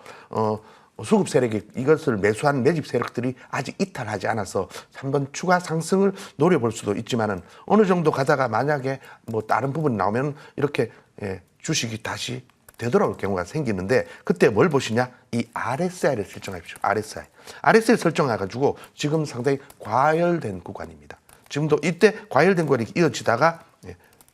수급 세력이 이것을 매수한 매집 세력들이 아직 이탈하지 않아서 한번 추가 상승을 노려볼 수도 있지만은 어느 정도 가다가 만약에 뭐 다른 부분이 나오면 이렇게 주식이 다시 되돌아올 경우가 생기는데, 그때 뭘 보시냐? 이 RSI를 설정하십시오. RSI 설정해가지고 지금 상당히 과열된 구간입니다. 지금도 이때 과열된 구간이 이어지다가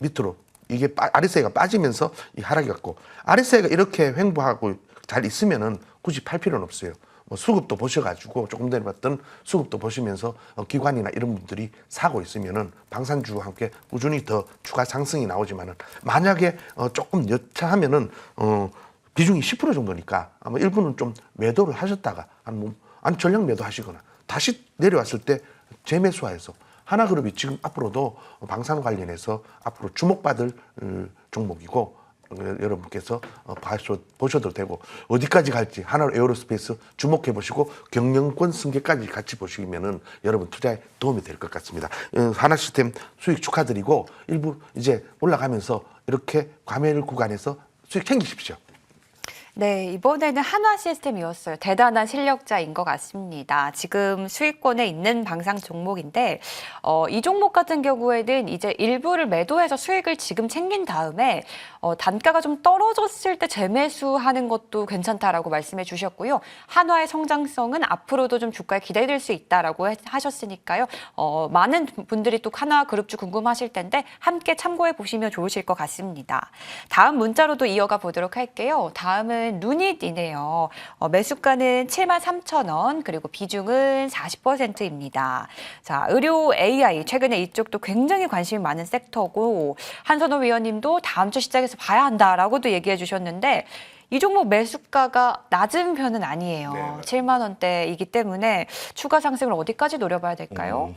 밑으로 이게 RSI가 빠지면서 이 하락이 갔고, RSI가 이렇게 횡보하고 잘 있으면은 굳이 팔 필요는 없어요. 뭐 수급도 보셔가지고 조금 전에 봤던 수급도 보시면서 기관이나 이런 분들이 사고 있으면은 방산주와 함께 꾸준히 더 추가 상승이 나오지만은 만약에 조금 여차하면은 비중이 10% 정도니까 아마 일부는 좀 매도를 하셨다가 아니 전량 매도하시거나 다시 내려왔을 때 재매수화해서 하나그룹이 지금 앞으로도 방산 관련해서 앞으로 주목받을 종목이고 여러분께서 보셔도 되고 어디까지 갈지 하나 에어로스페이스 주목해 보시고 경영권 승계까지 같이 보시면은 여러분 투자에 도움이 될 것 같습니다. 하나시스템 수익 축하드리고 일부 이제 올라가면서 이렇게 과매를 구간에서 수익 챙기십시오. 네, 이번에는 한화 시스템이었어요. 대단한 실력자인 것 같습니다. 지금 수익권에 있는 방산 종목인데 이 종목 같은 경우에는 이제 일부를 매도해서 수익을 지금 챙긴 다음에 단가가 좀 떨어졌을 때 재매수하는 것도 괜찮다라고 말씀해 주셨고요. 한화의 성장성은 앞으로도 좀 주가에 기대될 수 있다라고 하셨으니까요. 많은 분들이 또 한화 그룹주 궁금하실 텐데 함께 참고해 보시면 좋으실 것 같습니다. 다음 문자로도 이어가 보도록 할게요. 다음은 누닛이네요. 매수가는 73,000원 그리고 비중은 40%입니다. 자, 의료 AI 최근에 이쪽도 굉장히 관심이 많은 섹터고 한선호 위원님도 다음 주 시작해서 봐야 한다라고도 얘기해 주셨는데 이 종목 매수가가 낮은 편은 아니에요. 네, 7만 원대이기 때문에 추가 상승을 어디까지 노려봐야 될까요?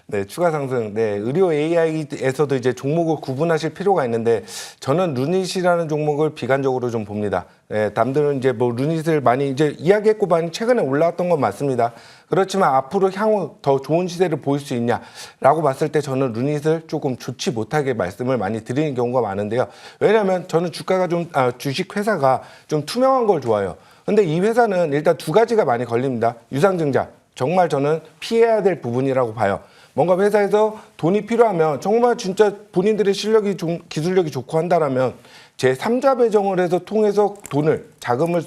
네, 추가 상승. 네, 의료 AI에서도 이제 종목을 구분하실 필요가 있는데 저는 루닛이라는 종목을 비관적으로 좀 봅니다. 네, 남들은 이제 뭐 루닛을 많이 이제 이야기했고 많이 최근에 올라왔던 건 맞습니다. 그렇지만 앞으로 향후 더 좋은 시세를 보일 수 있냐라고 봤을 때 저는 루닛을 조금 좋지 못하게 말씀을 많이 드리는 경우가 많은데요. 왜냐하면 저는 주가가 좀 주식 회사가 좀 투명한 걸 좋아해요. 근데 이 회사는 일단 두 가지가 많이 걸립니다. 유상증자. 정말 저는 피해야 될 부분이라고 봐요. 뭔가 회사에서 돈이 필요하면 정말 진짜 본인들의 실력이 좀 기술력이 좋고 한다라면 제3자 배정을 해서 통해서 자금을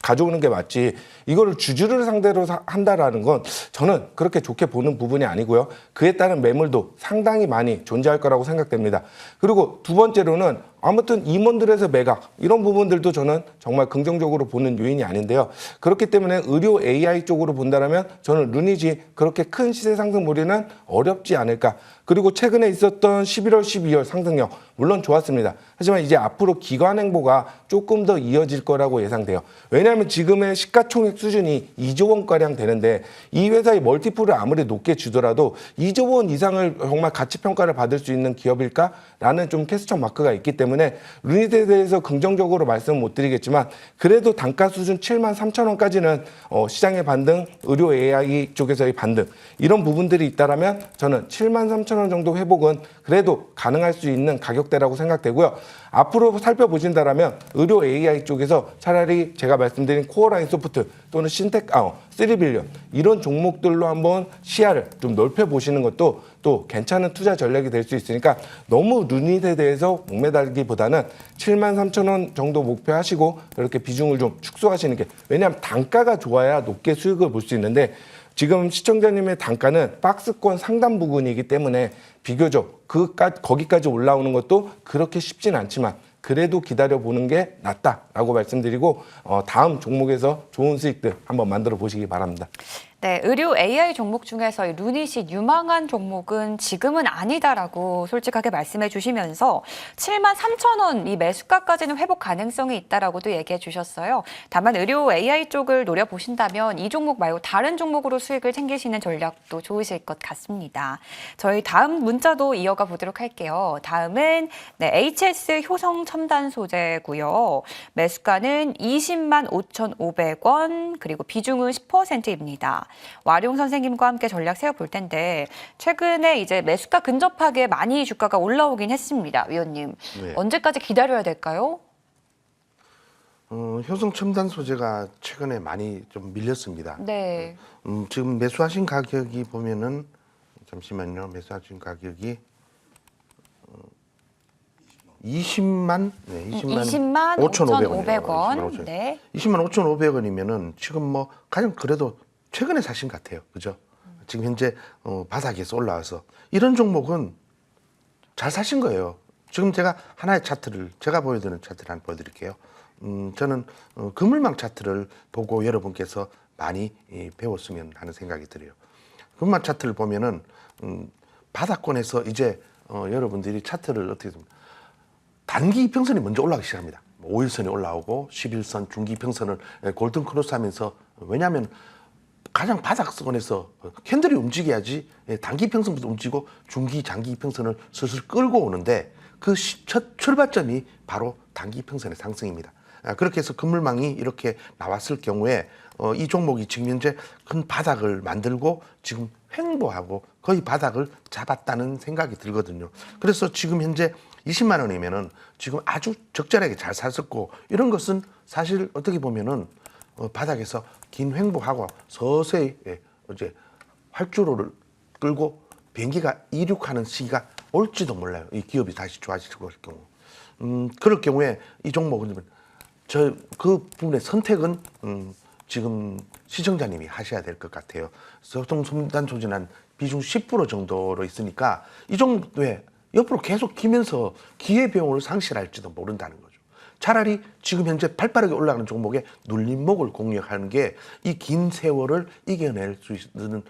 가져오는 게 맞지 이거를 주주를 상대로 한다라는 건 저는 그렇게 좋게 보는 부분이 아니고요. 그에 따른 매물도 상당히 많이 존재할 거라고 생각됩니다. 그리고 두 번째로는 아무튼 임원들에서 매각 이런 부분들도 저는 정말 긍정적으로 보는 요인이 아닌데요. 그렇기 때문에 의료 AI 쪽으로 본다면 저는 루닛이 그렇게 큰 시세 상승몰이는 어렵지 않을까. 그리고 최근에 있었던 11월, 12월 상승력 물론 좋았습니다. 하지만 이제 앞으로 기관 행보가 조금 더 이어질 거라고 예상돼요. 왜냐하면 지금의 시가총액 수준이 2조 원가량 되는데 이 회사의 멀티플을 아무리 높게 주더라도 2조 원 이상을 정말 가치평가를 받을 수 있는 기업일까라는 좀 퀘스천 마크가 있기 때문에 루닛에 대해서 긍정적으로 말씀은 못 드리겠지만 그래도 단가 수준 73,000원까지는 시장의 반등, 의료 AI 쪽에서의 반등 이런 부분들이 있다라면 저는 73,000원 정도 회복은 그래도 가능할 수 있는 가격대라고 생각되고요. 앞으로 살펴보신다라면 의료 AI 쪽에서 차라리 제가 말씀드린 코어라인 소프트 또는 신텍 3빌리언 이런 종목들로 한번 시야를 좀 넓혀보시는 것도 또 괜찮은 투자 전략이 될 수 있으니까 너무 루닛에 대해서 목매달기보다는 73,000원 정도 목표하시고 이렇게 비중을 좀 축소하시는 게 왜냐하면 단가가 좋아야 높게 수익을 볼 수 있는데 지금 시청자님의 단가는 박스권 상단 부근이기 때문에 비교적 거기까지 올라오는 것도 그렇게 쉽진 않지만 그래도 기다려보는 게 낫다라고 말씀드리고 다음 종목에서 좋은 수익들 한번 만들어 보시기 바랍니다. 네, 의료 AI 종목 중에서 이 루닛이 유망한 종목은 지금은 아니다라고 솔직하게 말씀해 주시면서 73,000원 이 매수가까지는 회복 가능성이 있다라고도 얘기해 주셨어요. 다만 의료 AI 쪽을 노려보신다면 이 종목 말고 다른 종목으로 수익을 챙기시는 전략도 좋으실 것 같습니다. 저희 다음 문자도 이어가 보도록 할게요. 다음은 HS 효성 첨단 소재고요. 매수가는 20만 5,500원 그리고 비중은 10%입니다. 와룡 선생님과 함께 전략 세워볼 텐데 최근에 이제 매수가 근접하게 많이 주가가 올라오긴 했습니다. 위원님. 네. 언제까지 기다려야 될까요? 효성 첨단 소재가 최근에 많이 좀 밀렸습니다. 네. 지금 매수하신 가격이 보면은 잠시만요. 매수하신 가격이 20만 5,500원. 네. 20만 5,500원이면은 지금 뭐 가장 그래도 최근에 사신 것 같아요. 그죠? 지금 현재 바닥에서 올라와서 이런 종목은 잘 사신 거예요. 지금 제가 하나의 차트를 제가 보여드리는 차트를 한번 보여드릴게요. 저는 그물망 차트를 보고 여러분께서 많이 배웠으면 하는 생각이 들어요. 그물망 차트를 보면은 바닥권에서 이제 여러분들이 차트를 어떻게 좀 단기 이평선이 먼저 올라가기 시작합니다. 5일선이 올라오고 11선, 중기 이평선을 골든 크로스 하면서, 왜냐하면 가장 바닥권에서 캔들이 움직여야지 단기 이평선부터 움직이고 중기, 장기 이평선을 슬슬 끌고 오는데, 그 첫 출발점이 바로 단기 이평선의 상승입니다. 그렇게 해서 그물망이 이렇게 나왔을 경우에 이 종목이 지금 현재 큰 바닥을 만들고 지금 횡보하고 거의 바닥을 잡았다는 생각이 들거든요. 그래서 지금 현재 20만 원이면은 지금 아주 적절하게 잘 샀었고, 이런 것은 사실 어떻게 보면은 바닥에서 긴 횡보하고 서서히 이제 활주로를 끌고 비행기가 이륙하는 시기가 올지도 몰라요. 이 기업이 다시 좋아지고 할 경우. 그럴 경우에 이 종목은 그 부분의 선택은 지금 시청자님이 하셔야 될 것 같아요. 소통 손단 소진한 비중 10% 정도로 있으니까 이 정도에 옆으로 계속 기면서 기회비용을 상실할지도 모른다는 거죠. 차라리 지금 현재 팔빠르게 올라가는 종목에 눌림목을 공략하는 게 이 긴 세월을 이겨낼 수 있는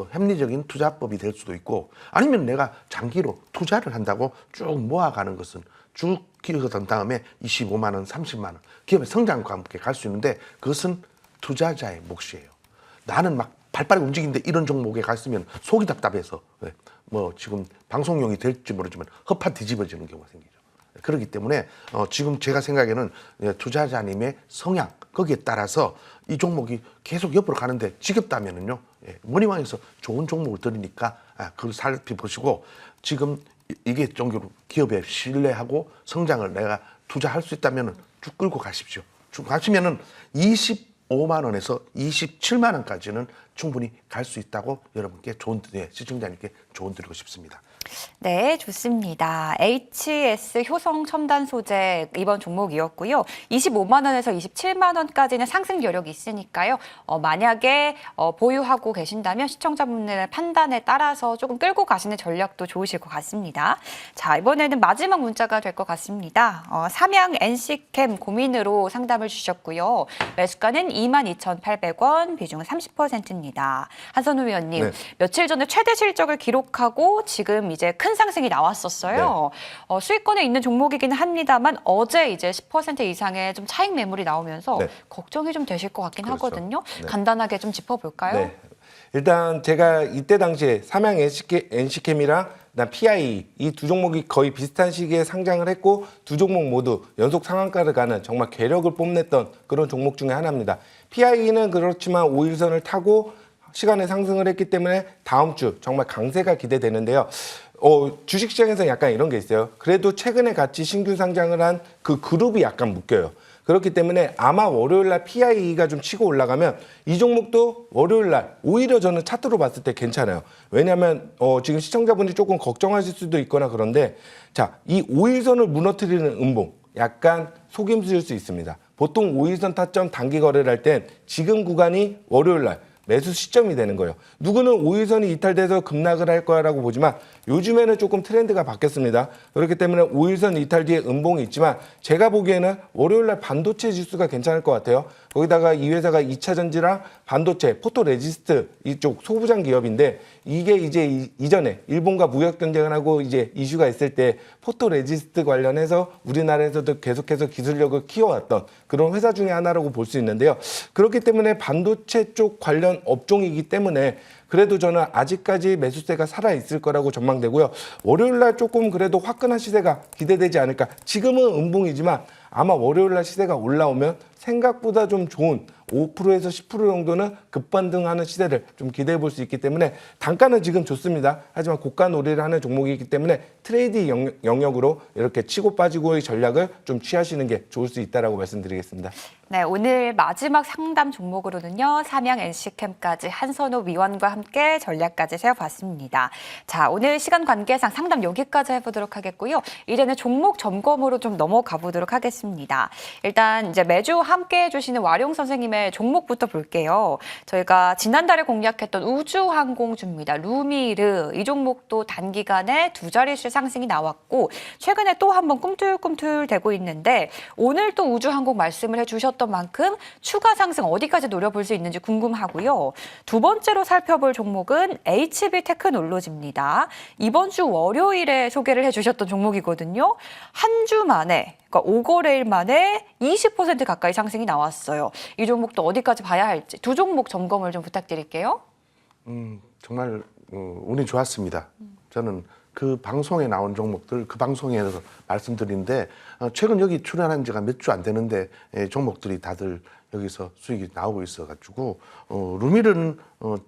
합리적인 투자법이 될 수도 있고, 아니면 내가 장기로 투자를 한다고 쭉 모아가는 것은 쭉 기억한 다음에 25만 원, 30만 원 기업의 성장과 함께 갈 수 있는데, 그것은 투자자의 몫이에요. 나는 막 발빠르게 움직이는데 이런 종목에 갔으면 속이 답답해서 뭐 지금 방송용이 될지 모르지만 허파 뒤집어지는 경우가 생기죠. 그렇기 때문에 지금 제가 생각에는 투자자님의 성향, 거기에 따라서 이 종목이 계속 옆으로 가는데 지겹다면은요, 머니왕에서 좋은 종목을 드리니까 그걸 살펴보시고, 지금 이게 좀 기업에 신뢰하고 성장을 내가 투자할 수 있다면은 쭉 끌고 가십시오. 쭉 가시면은 25만 원에서 27만 원까지는 충분히 갈 수 있다고 여러분께 시청자님께 조언 드리고 싶습니다. 네, 좋습니다. HS 효성 첨단 소재 이번 종목이었고요. 25만 원에서 27만 원까지는 상승 여력이 있으니까요. 만약에 보유하고 계신다면 시청자분들의 판단에 따라서 조금 끌고 가시는 전략도 좋으실 것 같습니다. 자, 이번에는 마지막 문자가 될 것 같습니다. 삼양 NC캠 고민으로 상담을 주셨고요. 매수가는 22,800원, 비중은 30%입니다. 한선우 위원님, 네. 며칠 전에 최대 실적을 기록하고 지금 이제 큰 상승이 나왔었어요. 수익권에 있는 종목이기는 합니다만 어제 이제 10% 이상의 좀 차익 매물이 나오면서 네. 걱정이 좀 되실 것 같긴 그렇죠. 하거든요. 네. 간단하게 좀 짚어볼까요? 네. 일단 제가 이때 당시에 삼양 NC캠이랑 PIE 이 두 종목이 거의 비슷한 시기에 상장을 했고, 두 종목 모두 연속 상한가를 가는 정말 괴력을 뽐냈던 그런 종목 중에 하나입니다. PIE는 그렇지만 5일선을 타고 시간에 상승을 했기 때문에 다음 주 정말 강세가 기대되는데요. 주식시장에서 약간 이런 게 있어요. 그래도 최근에 같이 신규 상장을 한 그 그룹이 약간 묶여요. 그렇기 때문에 아마 월요일날 PIE가 좀 치고 올라가면 이 종목도 월요일날 오히려 저는 차트로 봤을 때 괜찮아요. 왜냐하면 지금 시청자분들이 조금 걱정하실 수도 있거나 그런데, 자, 이 5일선을 무너뜨리는 음봉 약간 속임수일 수 있습니다. 보통 5일선 타점 단기 거래를 할 땐 지금 구간이 월요일날 매수 시점이 되는 거예요. 누구는 5일선이 이탈돼서 급락을 할 거라고 보지만 요즘에는 조금 트렌드가 바뀌었습니다. 그렇기 때문에 5일선 이탈 뒤에 음봉이 있지만 제가 보기에는 월요일날 반도체 지수가 괜찮을 것 같아요. 거기다가 이 회사가 2차 전지랑 반도체, 포토레지스트 이쪽 소부장 기업인데, 이게 이제 이전에 일본과 무역 전쟁을 하고 이제 이슈가 있을 때 포토레지스트 관련해서 우리나라에서도 계속해서 기술력을 키워왔던 그런 회사 중에 하나라고 볼 수 있는데요. 그렇기 때문에 반도체 쪽 관련 업종이기 때문에 그래도 저는 아직까지 매수세가 살아있을 거라고 전망되고요. 월요일날 조금 그래도 화끈한 시세가 기대되지 않을까. 지금은 음봉이지만 아마 월요일날 시세가 올라오면 생각보다 좀 좋은 5%에서 10% 정도는 급반등하는 시세를 좀 기대해 볼 수 있기 때문에 단가는 지금 좋습니다. 하지만 고가 놀이를 하는 종목이기 때문에 트레이드 영역으로 이렇게 치고 빠지고의 전략을 좀 취하시는 게 좋을 수 있다라고 말씀드리겠습니다. 네, 오늘 마지막 상담 종목으로는요, 삼양 NC캠까지 한선호 위원과 함께 전략까지 세워봤습니다. 자, 오늘 시간 관계상 상담 여기까지 해보도록 하겠고요. 이제는 종목 점검으로 좀 넘어가 보도록 하겠습니다. 일단 이제 매주 함께 해주시는 와룡 선생님의 종목부터 볼게요. 저희가 지난달에 공략했던 우주항공주입니다. 루미르. 이 종목도 단기간에 두 자릿수 상승이 나왔고 최근에 또 한번 꿈틀꿈틀 대고 있는데 오늘 또 우주항공 말씀을 해주셨던 만큼 추가 상승 어디까지 노려볼 수 있는지 궁금하고요. 두 번째로 살펴볼 종목은 HB테크놀로지입니다. 이번 주 월요일에 소개를 해주셨던 종목이거든요. 한 주 만에, 그러니까 5거래일 만에 20% 가까이 상승이 나왔어요. 이 종목도 어디까지 봐야 할지 두 종목 점검을 좀 부탁드릴게요. 정말 운이 좋았습니다. 저는 그 방송에 나온 종목들, 그 방송에서 말씀드리는데 최근 여기 출연한 지가 몇 주 안 되는데 종목들이 다들 여기서 수익이 나오고 있어가지고 루밀은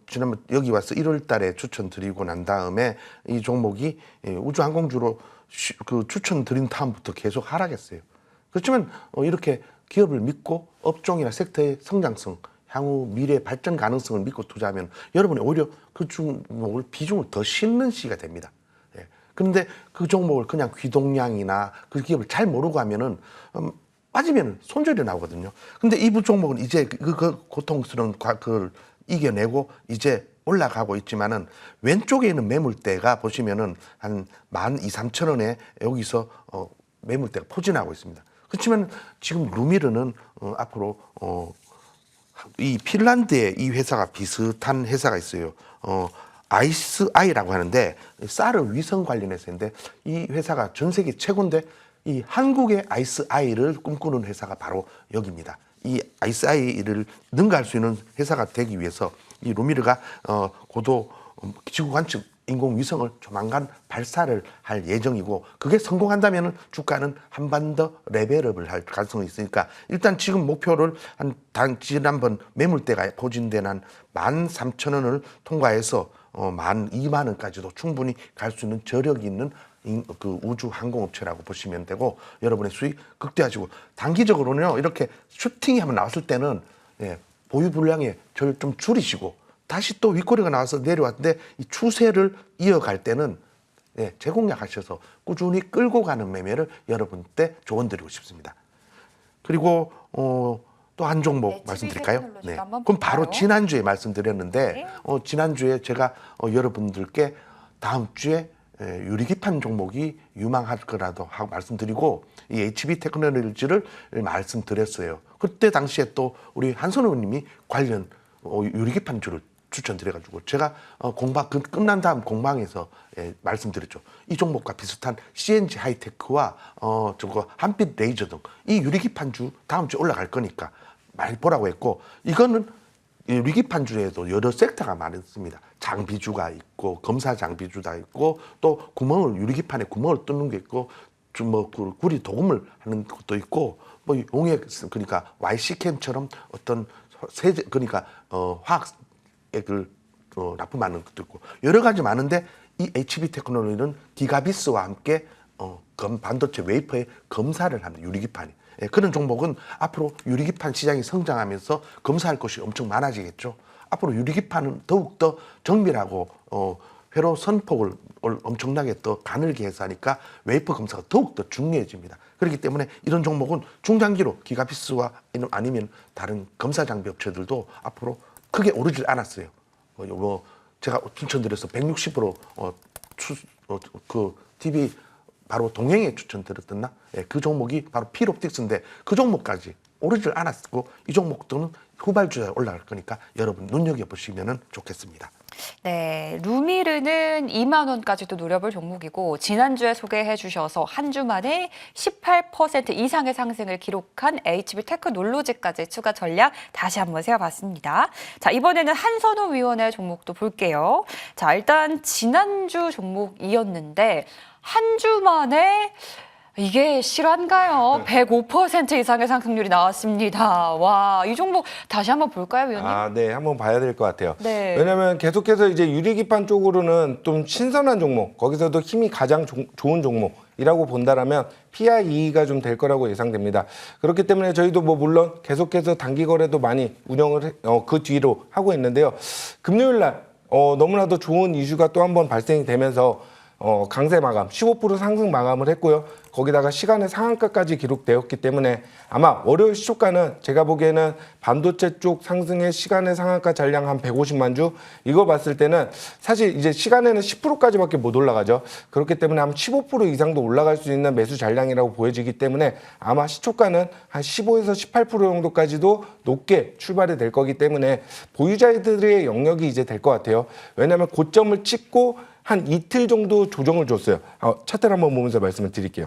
지난번 여기 와서 1월 달에 추천드리고 난 다음에 이 종목이 우주항공주로 그 추천드린 다음부터 계속 하락했어요. 그렇지만 이렇게 기업을 믿고 업종이나 섹터의 성장성, 향후 미래 발전 가능성을 믿고 투자하면 여러분이 오히려 그 종목을 비중을 더 싣는 시기가 됩니다. 그런데 그 종목을 그냥 귀동량이나 그 기업을 잘 모르고 하면은 빠지면 손절이 나오거든요. 근데 이 종목은 이제 그 고통스러운 그걸 이겨내고 이제 올라가고 있지만은 왼쪽에 있는 매물대가 보시면은 한 12,000~13,000원에 여기서 매물대가 포진하고 있습니다. 그렇지만 지금 루미르는 앞으로 이 핀란드에 이 회사가 비슷한 회사가 있어요. 아이스아이라고 하는데 쌀을 위성 관련 회사인데 이 회사가 전 세계 최고인데 이 한국의 아이스아이를 꿈꾸는 회사가 바로 여기입니다. 이 아이스아이를 능가할 수 있는 회사가 되기 위해서 이 루미르가 고도 지구 관측 인공위성을 조만간 발사를 할 예정이고 그게 성공한다면 주가는 한 번 더 레벨업을 할 가능성이 있으니까 일단 지금 목표를 지난번 매물대가 포진된 한 13,000원을 통과해서 12,000원까지도 충분히 갈 수 있는 저력이 있는 그 우주 항공업체라고 보시면 되고 여러분의 수익 극대화하시고 단기적으로는요 이렇게 슈팅이 한번 나왔을 때는 보유 분량에 좀 줄이시고 다시 또 윗꼬리가 나와서 내려왔는데 이 추세를 이어갈 때는 재공략하셔서 꾸준히 끌고 가는 매매를 여러분 때 조언드리고 싶습니다. 그리고 또 한 종목 말씀드릴까요? 네. 그럼 바로 지난주에 말씀드렸는데 지난주에 제가 여러분들께 다음 주에 유리기판 종목이 유망할 거라도 하고 말씀드리고 이 HB테크놀로지를 말씀드렸어요. 그때 당시에 또 우리 한선 의원님이 관련 유리기판주를 추천드려가지고 제가 공방 끝난 다음 공방에서 말씀드렸죠. 이 종목과 비슷한 CNG 하이테크와 저거 한빛 레이저 등 이 유리기판주 다음 주에 올라갈 거니까 많이 보라고 했고 이거는 유리기판주에도 여러 섹터가 많습니다. 장비주가 있고 검사 장비주가 있고 또 유리기판에 구멍을 뚫는 게 있고 좀 구리 도금을 하는 것도 있고 뭐 용액 그러니까 YC캠처럼 어떤 세제 그러니까 화학액을 납품하는 것도 있고 여러 가지 많은데 이 HB테크놀로지는 기가비스와 함께 반도체 웨이퍼의 검사를 하는 유리기판이 그런 종목은 앞으로 유리기판 시장이 성장하면서 검사할 것이 엄청 많아지겠죠. 앞으로 유리기판은 더욱더 정밀하고 회로 선폭을 엄청나게 더 가늘게 해서 하니까 웨이퍼 검사가 더욱더 중요해집니다. 그렇기 때문에 이런 종목은 중장기로 기가비스와 아니면 다른 검사 장비 업체들도 앞으로 크게 오르질 않았어요. 제가 추천드려서 160% 그 TV 바로 동행에 추천드렸었나? 그 종목이 바로 필옵틱스인데 그 종목까지 오르질 않았고 이 종목들은 후발주에 올라갈 거니까 여러분 눈여겨보시면 좋겠습니다. 네, 루미르는 2만 원까지도 노려볼 종목이고 지난주에 소개해 주셔서 한 주 만에 18% 이상의 상승을 기록한 HB테크놀로지까지 추가 전략 다시 한번 세워봤습니다. 자, 이번에는 한선우 위원의 종목도 볼게요. 자, 일단 지난주 종목이었는데 한 주 만에 이게 실화인가요? 105% 이상의 상승률이 나왔습니다. 와, 이 종목 다시 한번 볼까요, 위원님? 네, 한번 봐야 될 것 같아요. 네. 왜냐하면 계속해서 이제 유리기판 쪽으로는 좀 신선한 종목, 거기서도 힘이 가장 좋은 종목이라고 본다라면 PIE가 좀 될 거라고 예상됩니다. 그렇기 때문에 저희도 뭐 물론 계속해서 단기 거래도 많이 운영을 그 뒤로 하고 있는데요. 금요일 날 너무나도 좋은 이슈가 또 한 번 발생이 되면서 강세 마감, 15% 상승 마감을 했고요. 거기다가 시간의 상한가까지 기록되었기 때문에 아마 월요일 시초가는 제가 보기에는 반도체 쪽 상승의 시간의 상한가 잔량 한 150만 주 이거 봤을 때는 사실 이제 시간에는 10%까지밖에 못 올라가죠. 그렇기 때문에 한 15% 이상도 올라갈 수 있는 매수 잔량이라고 보여지기 때문에 아마 시초가는 한 15에서 18% 정도까지도 높게 출발이 될 거기 때문에 보유자들의 영역이 이제 될 것 같아요. 왜냐하면 고점을 찍고 한 이틀 정도 조정을 줬어요. 차트를 한번 보면서 말씀을 드릴게요.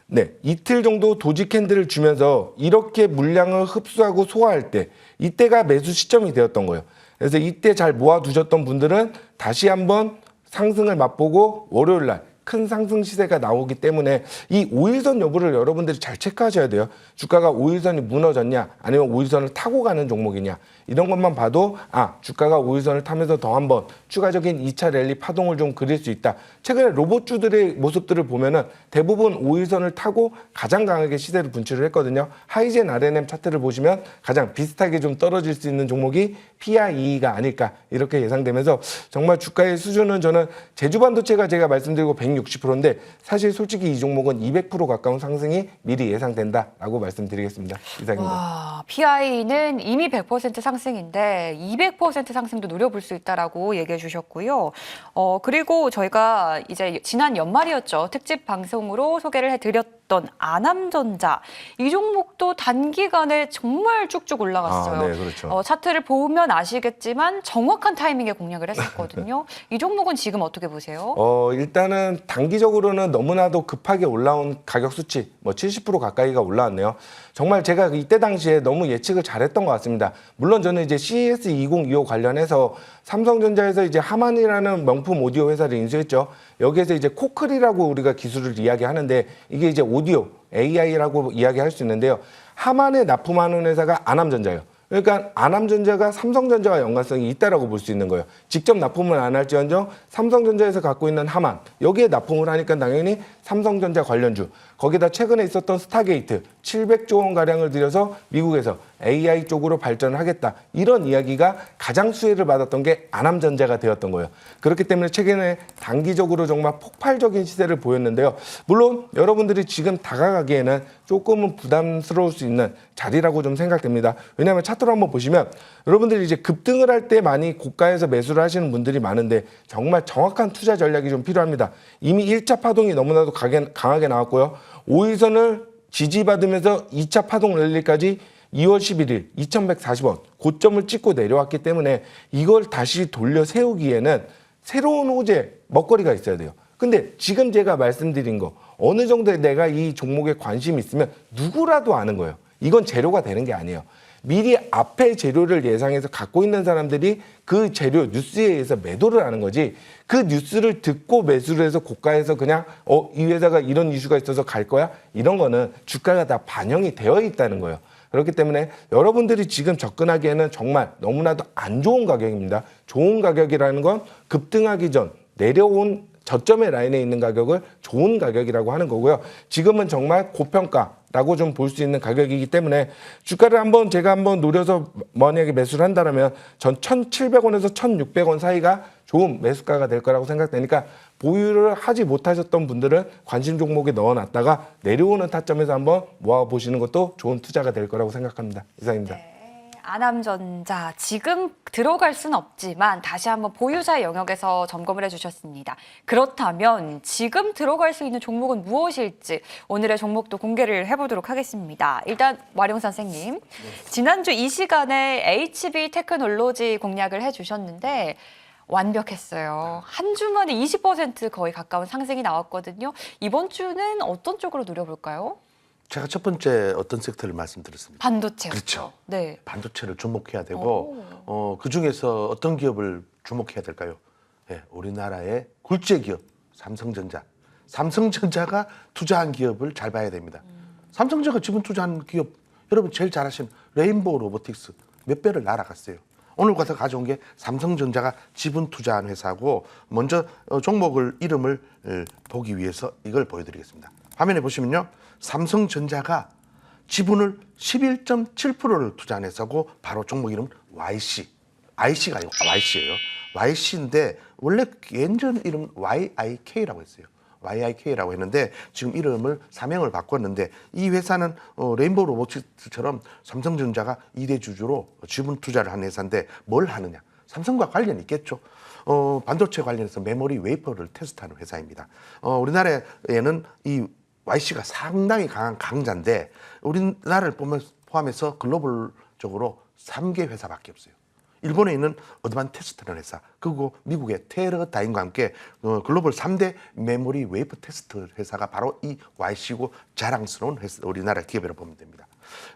네, 이틀 정도 도지 캔들을 주면서 이렇게 물량을 흡수하고 소화할 때 이때가 매수 시점이 되었던 거예요. 그래서 이때 잘 모아두셨던 분들은 다시 한번 상승을 맛보고 월요일 날 큰 상승 시세가 나오기 때문에 이 5일선 여부를 여러분들이 잘 체크하셔야 돼요. 주가가 5일선이 무너졌냐 아니면 5일선을 타고 가는 종목이냐 이런 것만 봐도 주가가 5일선을 타면서 더 한번 추가적인 2차 랠리 파동을 좀 그릴 수 있다. 최근에 로봇주들의 모습들을 보면은 대부분 5일선을 타고 가장 강하게 시세를 분출을 했거든요. 하이젠 RNM 차트를 보시면 가장 비슷하게 좀 떨어질 수 있는 종목이 PIE가 아닐까 이렇게 예상되면서 정말 주가의 수준은 저는 제주반도체가 제가 말씀드리고 160%인데 사실 솔직히 이 종목은 200% 가까운 상승이 미리 예상된다라고 말씀드리겠습니다. 이상입니다. 와, PI는 이미 100% 상승인데 200% 상승도 노려볼 수 있다라고 얘기해 주셨고요. 그리고 저희가 이제 지난 연말이었죠. 특집 방송으로 소개를 해드렸던 아남전자 이 종목도 단기간에 정말 쭉쭉 올라갔어요. 네, 그렇죠. 차트를 보면 아시겠지만 정확한 타이밍에 공략을 했었거든요. 이 종목은 지금 어떻게 보세요? 일단은 단기적으로는 너무나도 급하게 올라온 가격 수치, 70% 가까이가 올라왔네요. 정말 제가 이때 당시에 너무 예측을 잘했던 것 같습니다. 물론 저는 이제 CES 2025 관련해서 삼성전자에서 이제 하만이라는 명품 오디오 회사를 인수했죠. 여기에서 이제 코클이라고 우리가 기술을 이야기하는데 이게 이제 오디오, AI라고 이야기할 수 있는데요. 하만에 납품하는 회사가 아남전자예요. 그러니까 아남전자가 삼성전자와 연관성이 있다라고 볼 수 있는 거예요. 직접 납품을 안 할지언정 삼성전자에서 갖고 있는 하만 여기에 납품을 하니까 당연히 삼성전자 관련주 거기다 최근에 있었던 스타게이트 700조 원 가량을 들여서 미국에서 AI 쪽으로 발전을 하겠다 이런 이야기가 가장 수혜를 받았던 게 아남전자가 되었던 거예요. 그렇기 때문에 최근에 단기적으로 정말 폭발적인 시세를 보였는데요. 물론 여러분들이 지금 다가가기에는 조금은 부담스러울 수 있는 자리라고 좀 생각됩니다. 왜냐하면 차트로 한번 보시면 여러분들이 이제 급등을 할 때 많이 고가에서 매수를 하시는 분들이 많은데 정말 정확한 투자 전략이 좀 필요합니다. 이미 1차 파동이 너무나도 강하게 나왔고요. 5일선을 지지받으면서 2차 파동 랠리까지 2월 11일 2140원 고점을 찍고 내려왔기 때문에 이걸 다시 돌려 세우기에는 새로운 호재 먹거리가 있어야 돼요. 근데 지금 제가 말씀드린 거 어느 정도에 내가 이 종목에 관심이 있으면 누구라도 아는 거예요. 이건 재료가 되는 게 아니에요. 미리 앞에 재료를 예상해서 갖고 있는 사람들이 그 재료 뉴스에 의해서 매도를 하는 거지 그 뉴스를 듣고 매수를 해서 고가에서 그냥 이 회사가 이런 이슈가 있어서 갈 거야? 이런 거는 주가가 다 반영이 되어 있다는 거예요. 그렇기 때문에 여러분들이 지금 접근하기에는 정말 너무나도 안 좋은 가격입니다. 좋은 가격이라는 건 급등하기 전 내려온 저점의 라인에 있는 가격을 좋은 가격이라고 하는 거고요. 지금은 정말 고평가라고 좀 볼 수 있는 가격이기 때문에 주가를 제가 한번 노려서 만약에 매수를 한다면 전 1,700원에서 1,600원 사이가 좋은 매수가가 될 거라고 생각되니까 보유를 하지 못하셨던 분들은 관심 종목에 넣어놨다가 내려오는 타점에서 한번 모아보시는 것도 좋은 투자가 될 거라고 생각합니다. 이상입니다. 아남전자 지금 들어갈 수는 없지만 다시 한번 보유자의 영역에서 점검을 해주셨습니다. 그렇다면 지금 들어갈 수 있는 종목은 무엇일지 오늘의 종목도 공개를 해보도록 하겠습니다. 일단 와룡 선생님, 지난주 이 시간에 HB 테크놀로지 공략을 해주셨는데 완벽했어요. 한 주 만에 20% 거의 가까운 상승이 나왔거든요. 이번 주는 어떤 쪽으로 노려볼까요? 제가 첫 번째 어떤 섹터를 말씀드렸습니다. 반도체. 그렇죠. 네. 반도체를 주목해야 되고 그 중에서 어떤 기업을 주목해야 될까요? 네, 우리나라의 굴제 기업 삼성전자. 삼성전자가 투자한 기업을 잘 봐야 됩니다. 삼성전자가 지분 투자한 기업 여러분 제일 잘 아시는 레인보우 로보틱스 몇 배를 날아갔어요. 오늘 가서 가져온 게 삼성전자가 지분 투자한 회사고 먼저 종목을 이름을 보기 위해서 이걸 보여드리겠습니다. 화면에 보시면요. 삼성전자가 지분을 11.7%를 투자한 회사고 바로 종목 이름은 YC. IC가 아니고 YC예요. YC인데 원래 예전 이름은 YIK라고 했어요. YIK라고 했는데 지금 이름을 사명을 바꿨는데 이 회사는 레인보우 로보틱스처럼 삼성전자가 2대 주주로 지분 투자를 한 회사인데 뭘 하느냐? 삼성과 관련이 있겠죠. 반도체 관련해서 메모리 웨이퍼를 테스트하는 회사입니다. 우리나라에는 이 YC가 상당히 강한 강자인데 우리나라를 포함해서 글로벌적으로 3개 회사밖에 없어요. 일본에 있는 어드밴티스트라는 회사, 그리고 미국의 테러다임과 함께 글로벌 3대 메모리 웨이퍼 테스트 회사가 바로 이 YC고 자랑스러운 회사, 우리나라 기업이라고 보면 됩니다.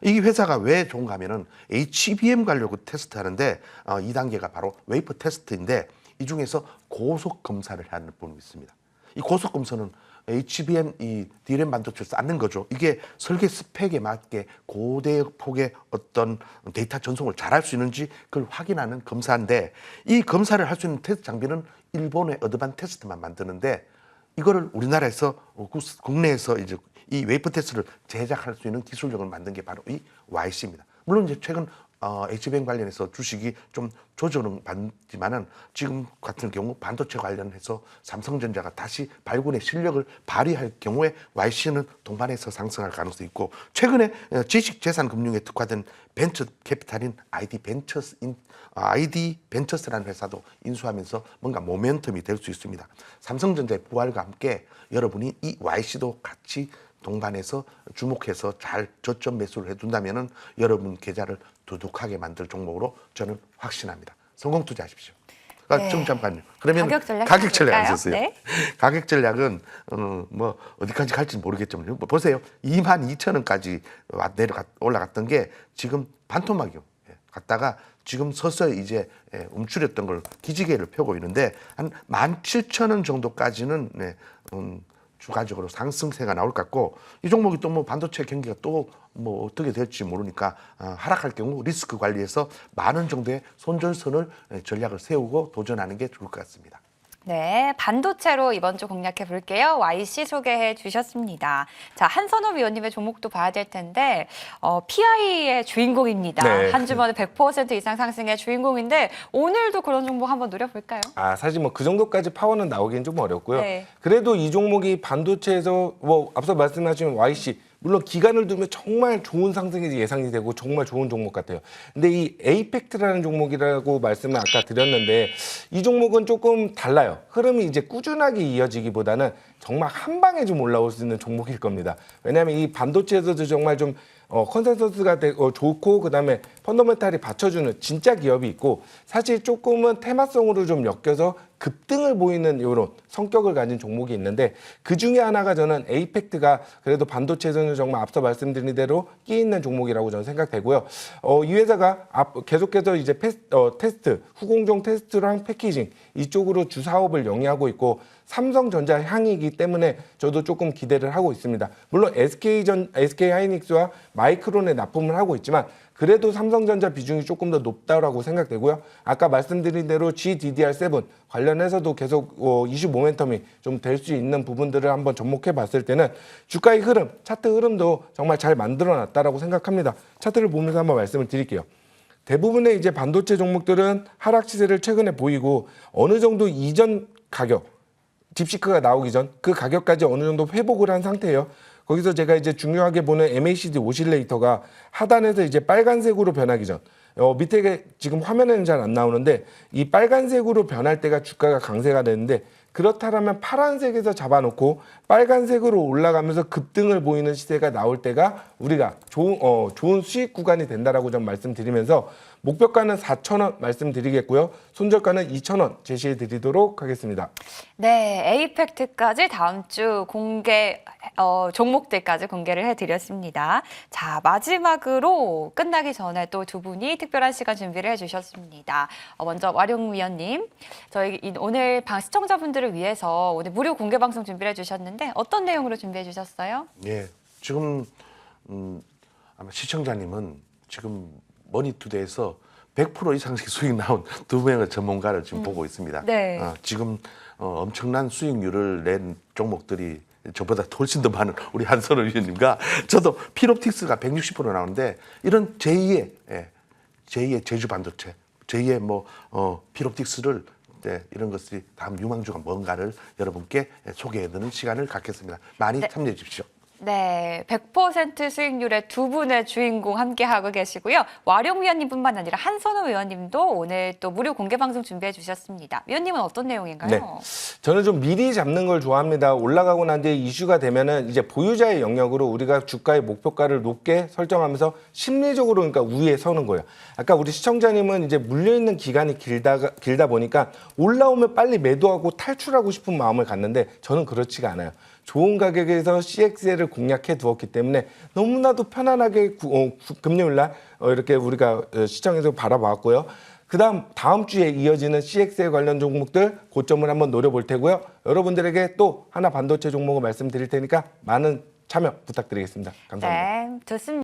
이 회사가 왜 좋은가 하면은 HBM 가려고 테스트하는데 2단계가 바로 웨이퍼 테스트인데 이 중에서 고속 검사를 하는 부분이 있습니다. 이 고속 검사는 HBM 이 DRAM 반도체를 쌓는 거죠. 이게 설계 스펙에 맞게 고대폭의 어떤 데이터 전송을 잘할 수 있는지 그걸 확인하는 검사인데 이 검사를 할 수 있는 테스트 장비는 일본의 어드밴티스트만 만드는데 이거를 우리나라에서 국내에서 이제 이 웨이퍼 테스트를 제작할 수 있는 기술력을 만든 게 바로 이 YC입니다. 물론 이제 최근 HBM 관련해서 주식이 좀 조정은 받지만은 지금 같은 경우 반도체 관련해서 삼성전자가 다시 발군의 실력을 발휘할 경우에 YC는 동반해서 상승할 가능성이 있고 최근에 지식재산금융에 특화된 벤처 캐피탈인 ID 벤처스라는 회사도 인수하면서 뭔가 모멘텀이 될 수 있습니다. 삼성전자의 부활과 함께 여러분이 이 YC도 같이 동반해서 주목해서 잘 저점 매수를 해둔다면은 여러분 계좌를 두둑하게 만들 종목으로 저는 확신합니다. 성공 투자하십시오. 네. 좀 잠깐요. 그러면 가격 전략 안 썼어요. 네. 가격 전략은 뭐 어디까지 갈지 모르겠지만 보세요. 22,000원까지 올라갔던 게 지금 반토막이요. 갔다가 지금 서서히 이제 움츠렸던 걸 기지개를 펴고 있는데 한 17,000원 정도까지는 주가적으로 상승세가 나올 것 같고 이 종목이 또 뭐 반도체 경기가 또 뭐 어떻게 될지 모르니까 하락할 경우 리스크 관리해서 많은 정도의 손절선을 전략을 세우고 도전하는 게 좋을 것 같습니다. 네, 반도체로 이번 주 공략해 볼게요. YC 소개해 주셨습니다. 자, 한선호 위원님의 종목도 봐야 될 텐데 PI의 주인공입니다. 네. 한 주만에 100% 이상 상승의 주인공인데 오늘도 그런 종목 한번 누려볼까요? 사실 뭐 그 정도까지 파워는 나오기는 좀 어렵고요. 네. 그래도 이 종목이 반도체에서 뭐 앞서 말씀하신 YC 물론 기간을 두면 정말 좋은 상승이 예상이 되고 정말 좋은 종목 같아요. 근데 이 에이펙트라는 종목이라고 말씀을 아까 드렸는데 이 종목은 조금 달라요. 흐름이 이제 꾸준하게 이어지기보다는 정말 한 방에 좀 올라올 수 있는 종목일 겁니다. 왜냐하면 이 반도체에서도 정말 좀 컨센서스가 좋고 그다음에 펀더멘탈이 받쳐주는 진짜 기업이 있고 사실 조금은 테마성으로 좀 엮여서 급등을 보이는 이런 성격을 가진 종목이 있는데 그 중에 하나가 저는 에이펙트가 그래도 반도체에서는 정말 앞서 말씀드린 대로 끼 있는 종목이라고 저는 생각되고요. 이 회사가 계속해서 이제 테스트, 후공정 테스트랑 패키징 이쪽으로 주 사업을 영위하고 있고 삼성전자 향이기 때문에 저도 조금 기대를 하고 있습니다. 물론 SK하이닉스와 마이크론에 납품을 하고 있지만 그래도 삼성전자 비중이 조금 더 높다라고 생각되고요. 아까 말씀드린 대로 GDDR7 관련해서도 계속 이슈 모멘텀이 좀 될 수 있는 부분들을 한번 접목해 봤을 때는 주가의 흐름, 차트 흐름도 정말 잘 만들어 놨다라고 생각합니다. 차트를 보면서 한번 말씀을 드릴게요. 대부분의 이제 반도체 종목들은 하락 시세를 최근에 보이고 어느 정도 이전 가격, 딥시크가 나오기 전 그 가격까지 어느 정도 회복을 한 상태예요. 거기서 제가 이제 중요하게 보는 MACD 오실레이터가 하단에서 이제 빨간색으로 변하기 전 밑에 지금 화면에는 잘 안 나오는데 이 빨간색으로 변할 때가 주가가 강세가 되는데 그렇다면 파란색에서 잡아놓고 빨간색으로 올라가면서 급등을 보이는 시세가 나올 때가 우리가 좋은 수익 구간이 된다라고 좀 말씀드리면서 목표가는 4,000원 말씀드리겠고요. 손절가는 2,000원 제시해 드리도록 하겠습니다. 네, 에이펙트까지 다음 주 공개 종목들까지 공개를 해드렸습니다. 자, 마지막으로 끝나기 전에 또 두 분이 특별한 시간 준비를 해주셨습니다. 먼저 와룡 위원님, 저희 오늘 시청자분들을 위해서 오늘 무료 공개 방송 준비를 해주셨는데 어떤 내용으로 준비해 주셨어요? 예, 지금 아마 시청자님은 지금 머니투데이에서 100% 이상씩 수익 나온 두 명의 전문가를 지금 보고 있습니다. 네. 지금 엄청난 수익률을 낸 종목들이 저보다 훨씬 더 많은 우리 한선호 위원님과 저도 필옵틱스가 160% 나오는데 이런 제2의 제주 반도체, 제2의 필옵틱스를 네, 이런 것이 다음 유망주가 뭔가를 여러분께 소개해드리는 시간을 갖겠습니다. 많이 네. 참여해 주십시오. 네, 100% 수익률의 두 분의 주인공 함께하고 계시고요. 와룡 위원님뿐만 아니라 한선호 의원님도 오늘 또 무료 공개 방송 준비해 주셨습니다. 위원님은 어떤 내용인가요? 네. 저는 좀 미리 잡는 걸 좋아합니다. 올라가고 난 뒤에 이슈가 되면은 이제 보유자의 영역으로 우리가 주가의 목표가를 높게 설정하면서 심리적으로 그러니까 우위에 서는 거예요. 아까 우리 시청자님은 이제 물려있는 기간이 길다 보니까 올라오면 빨리 매도하고 탈출하고 싶은 마음을 갖는데 저는 그렇지가 않아요. 좋은 가격에서 CXL을 공략해 두었기 때문에 너무나도 편안하게 금요일 날 이렇게 우리가 시청에서 바라봤고요. 다음 주에 이어지는 CXL 관련 종목들 고점을 한번 노려볼 테고요. 여러분들에게 또 하나 반도체 종목을 말씀드릴 테니까 많은 참여 부탁드리겠습니다. 감사합니다. 네, 좋습니다.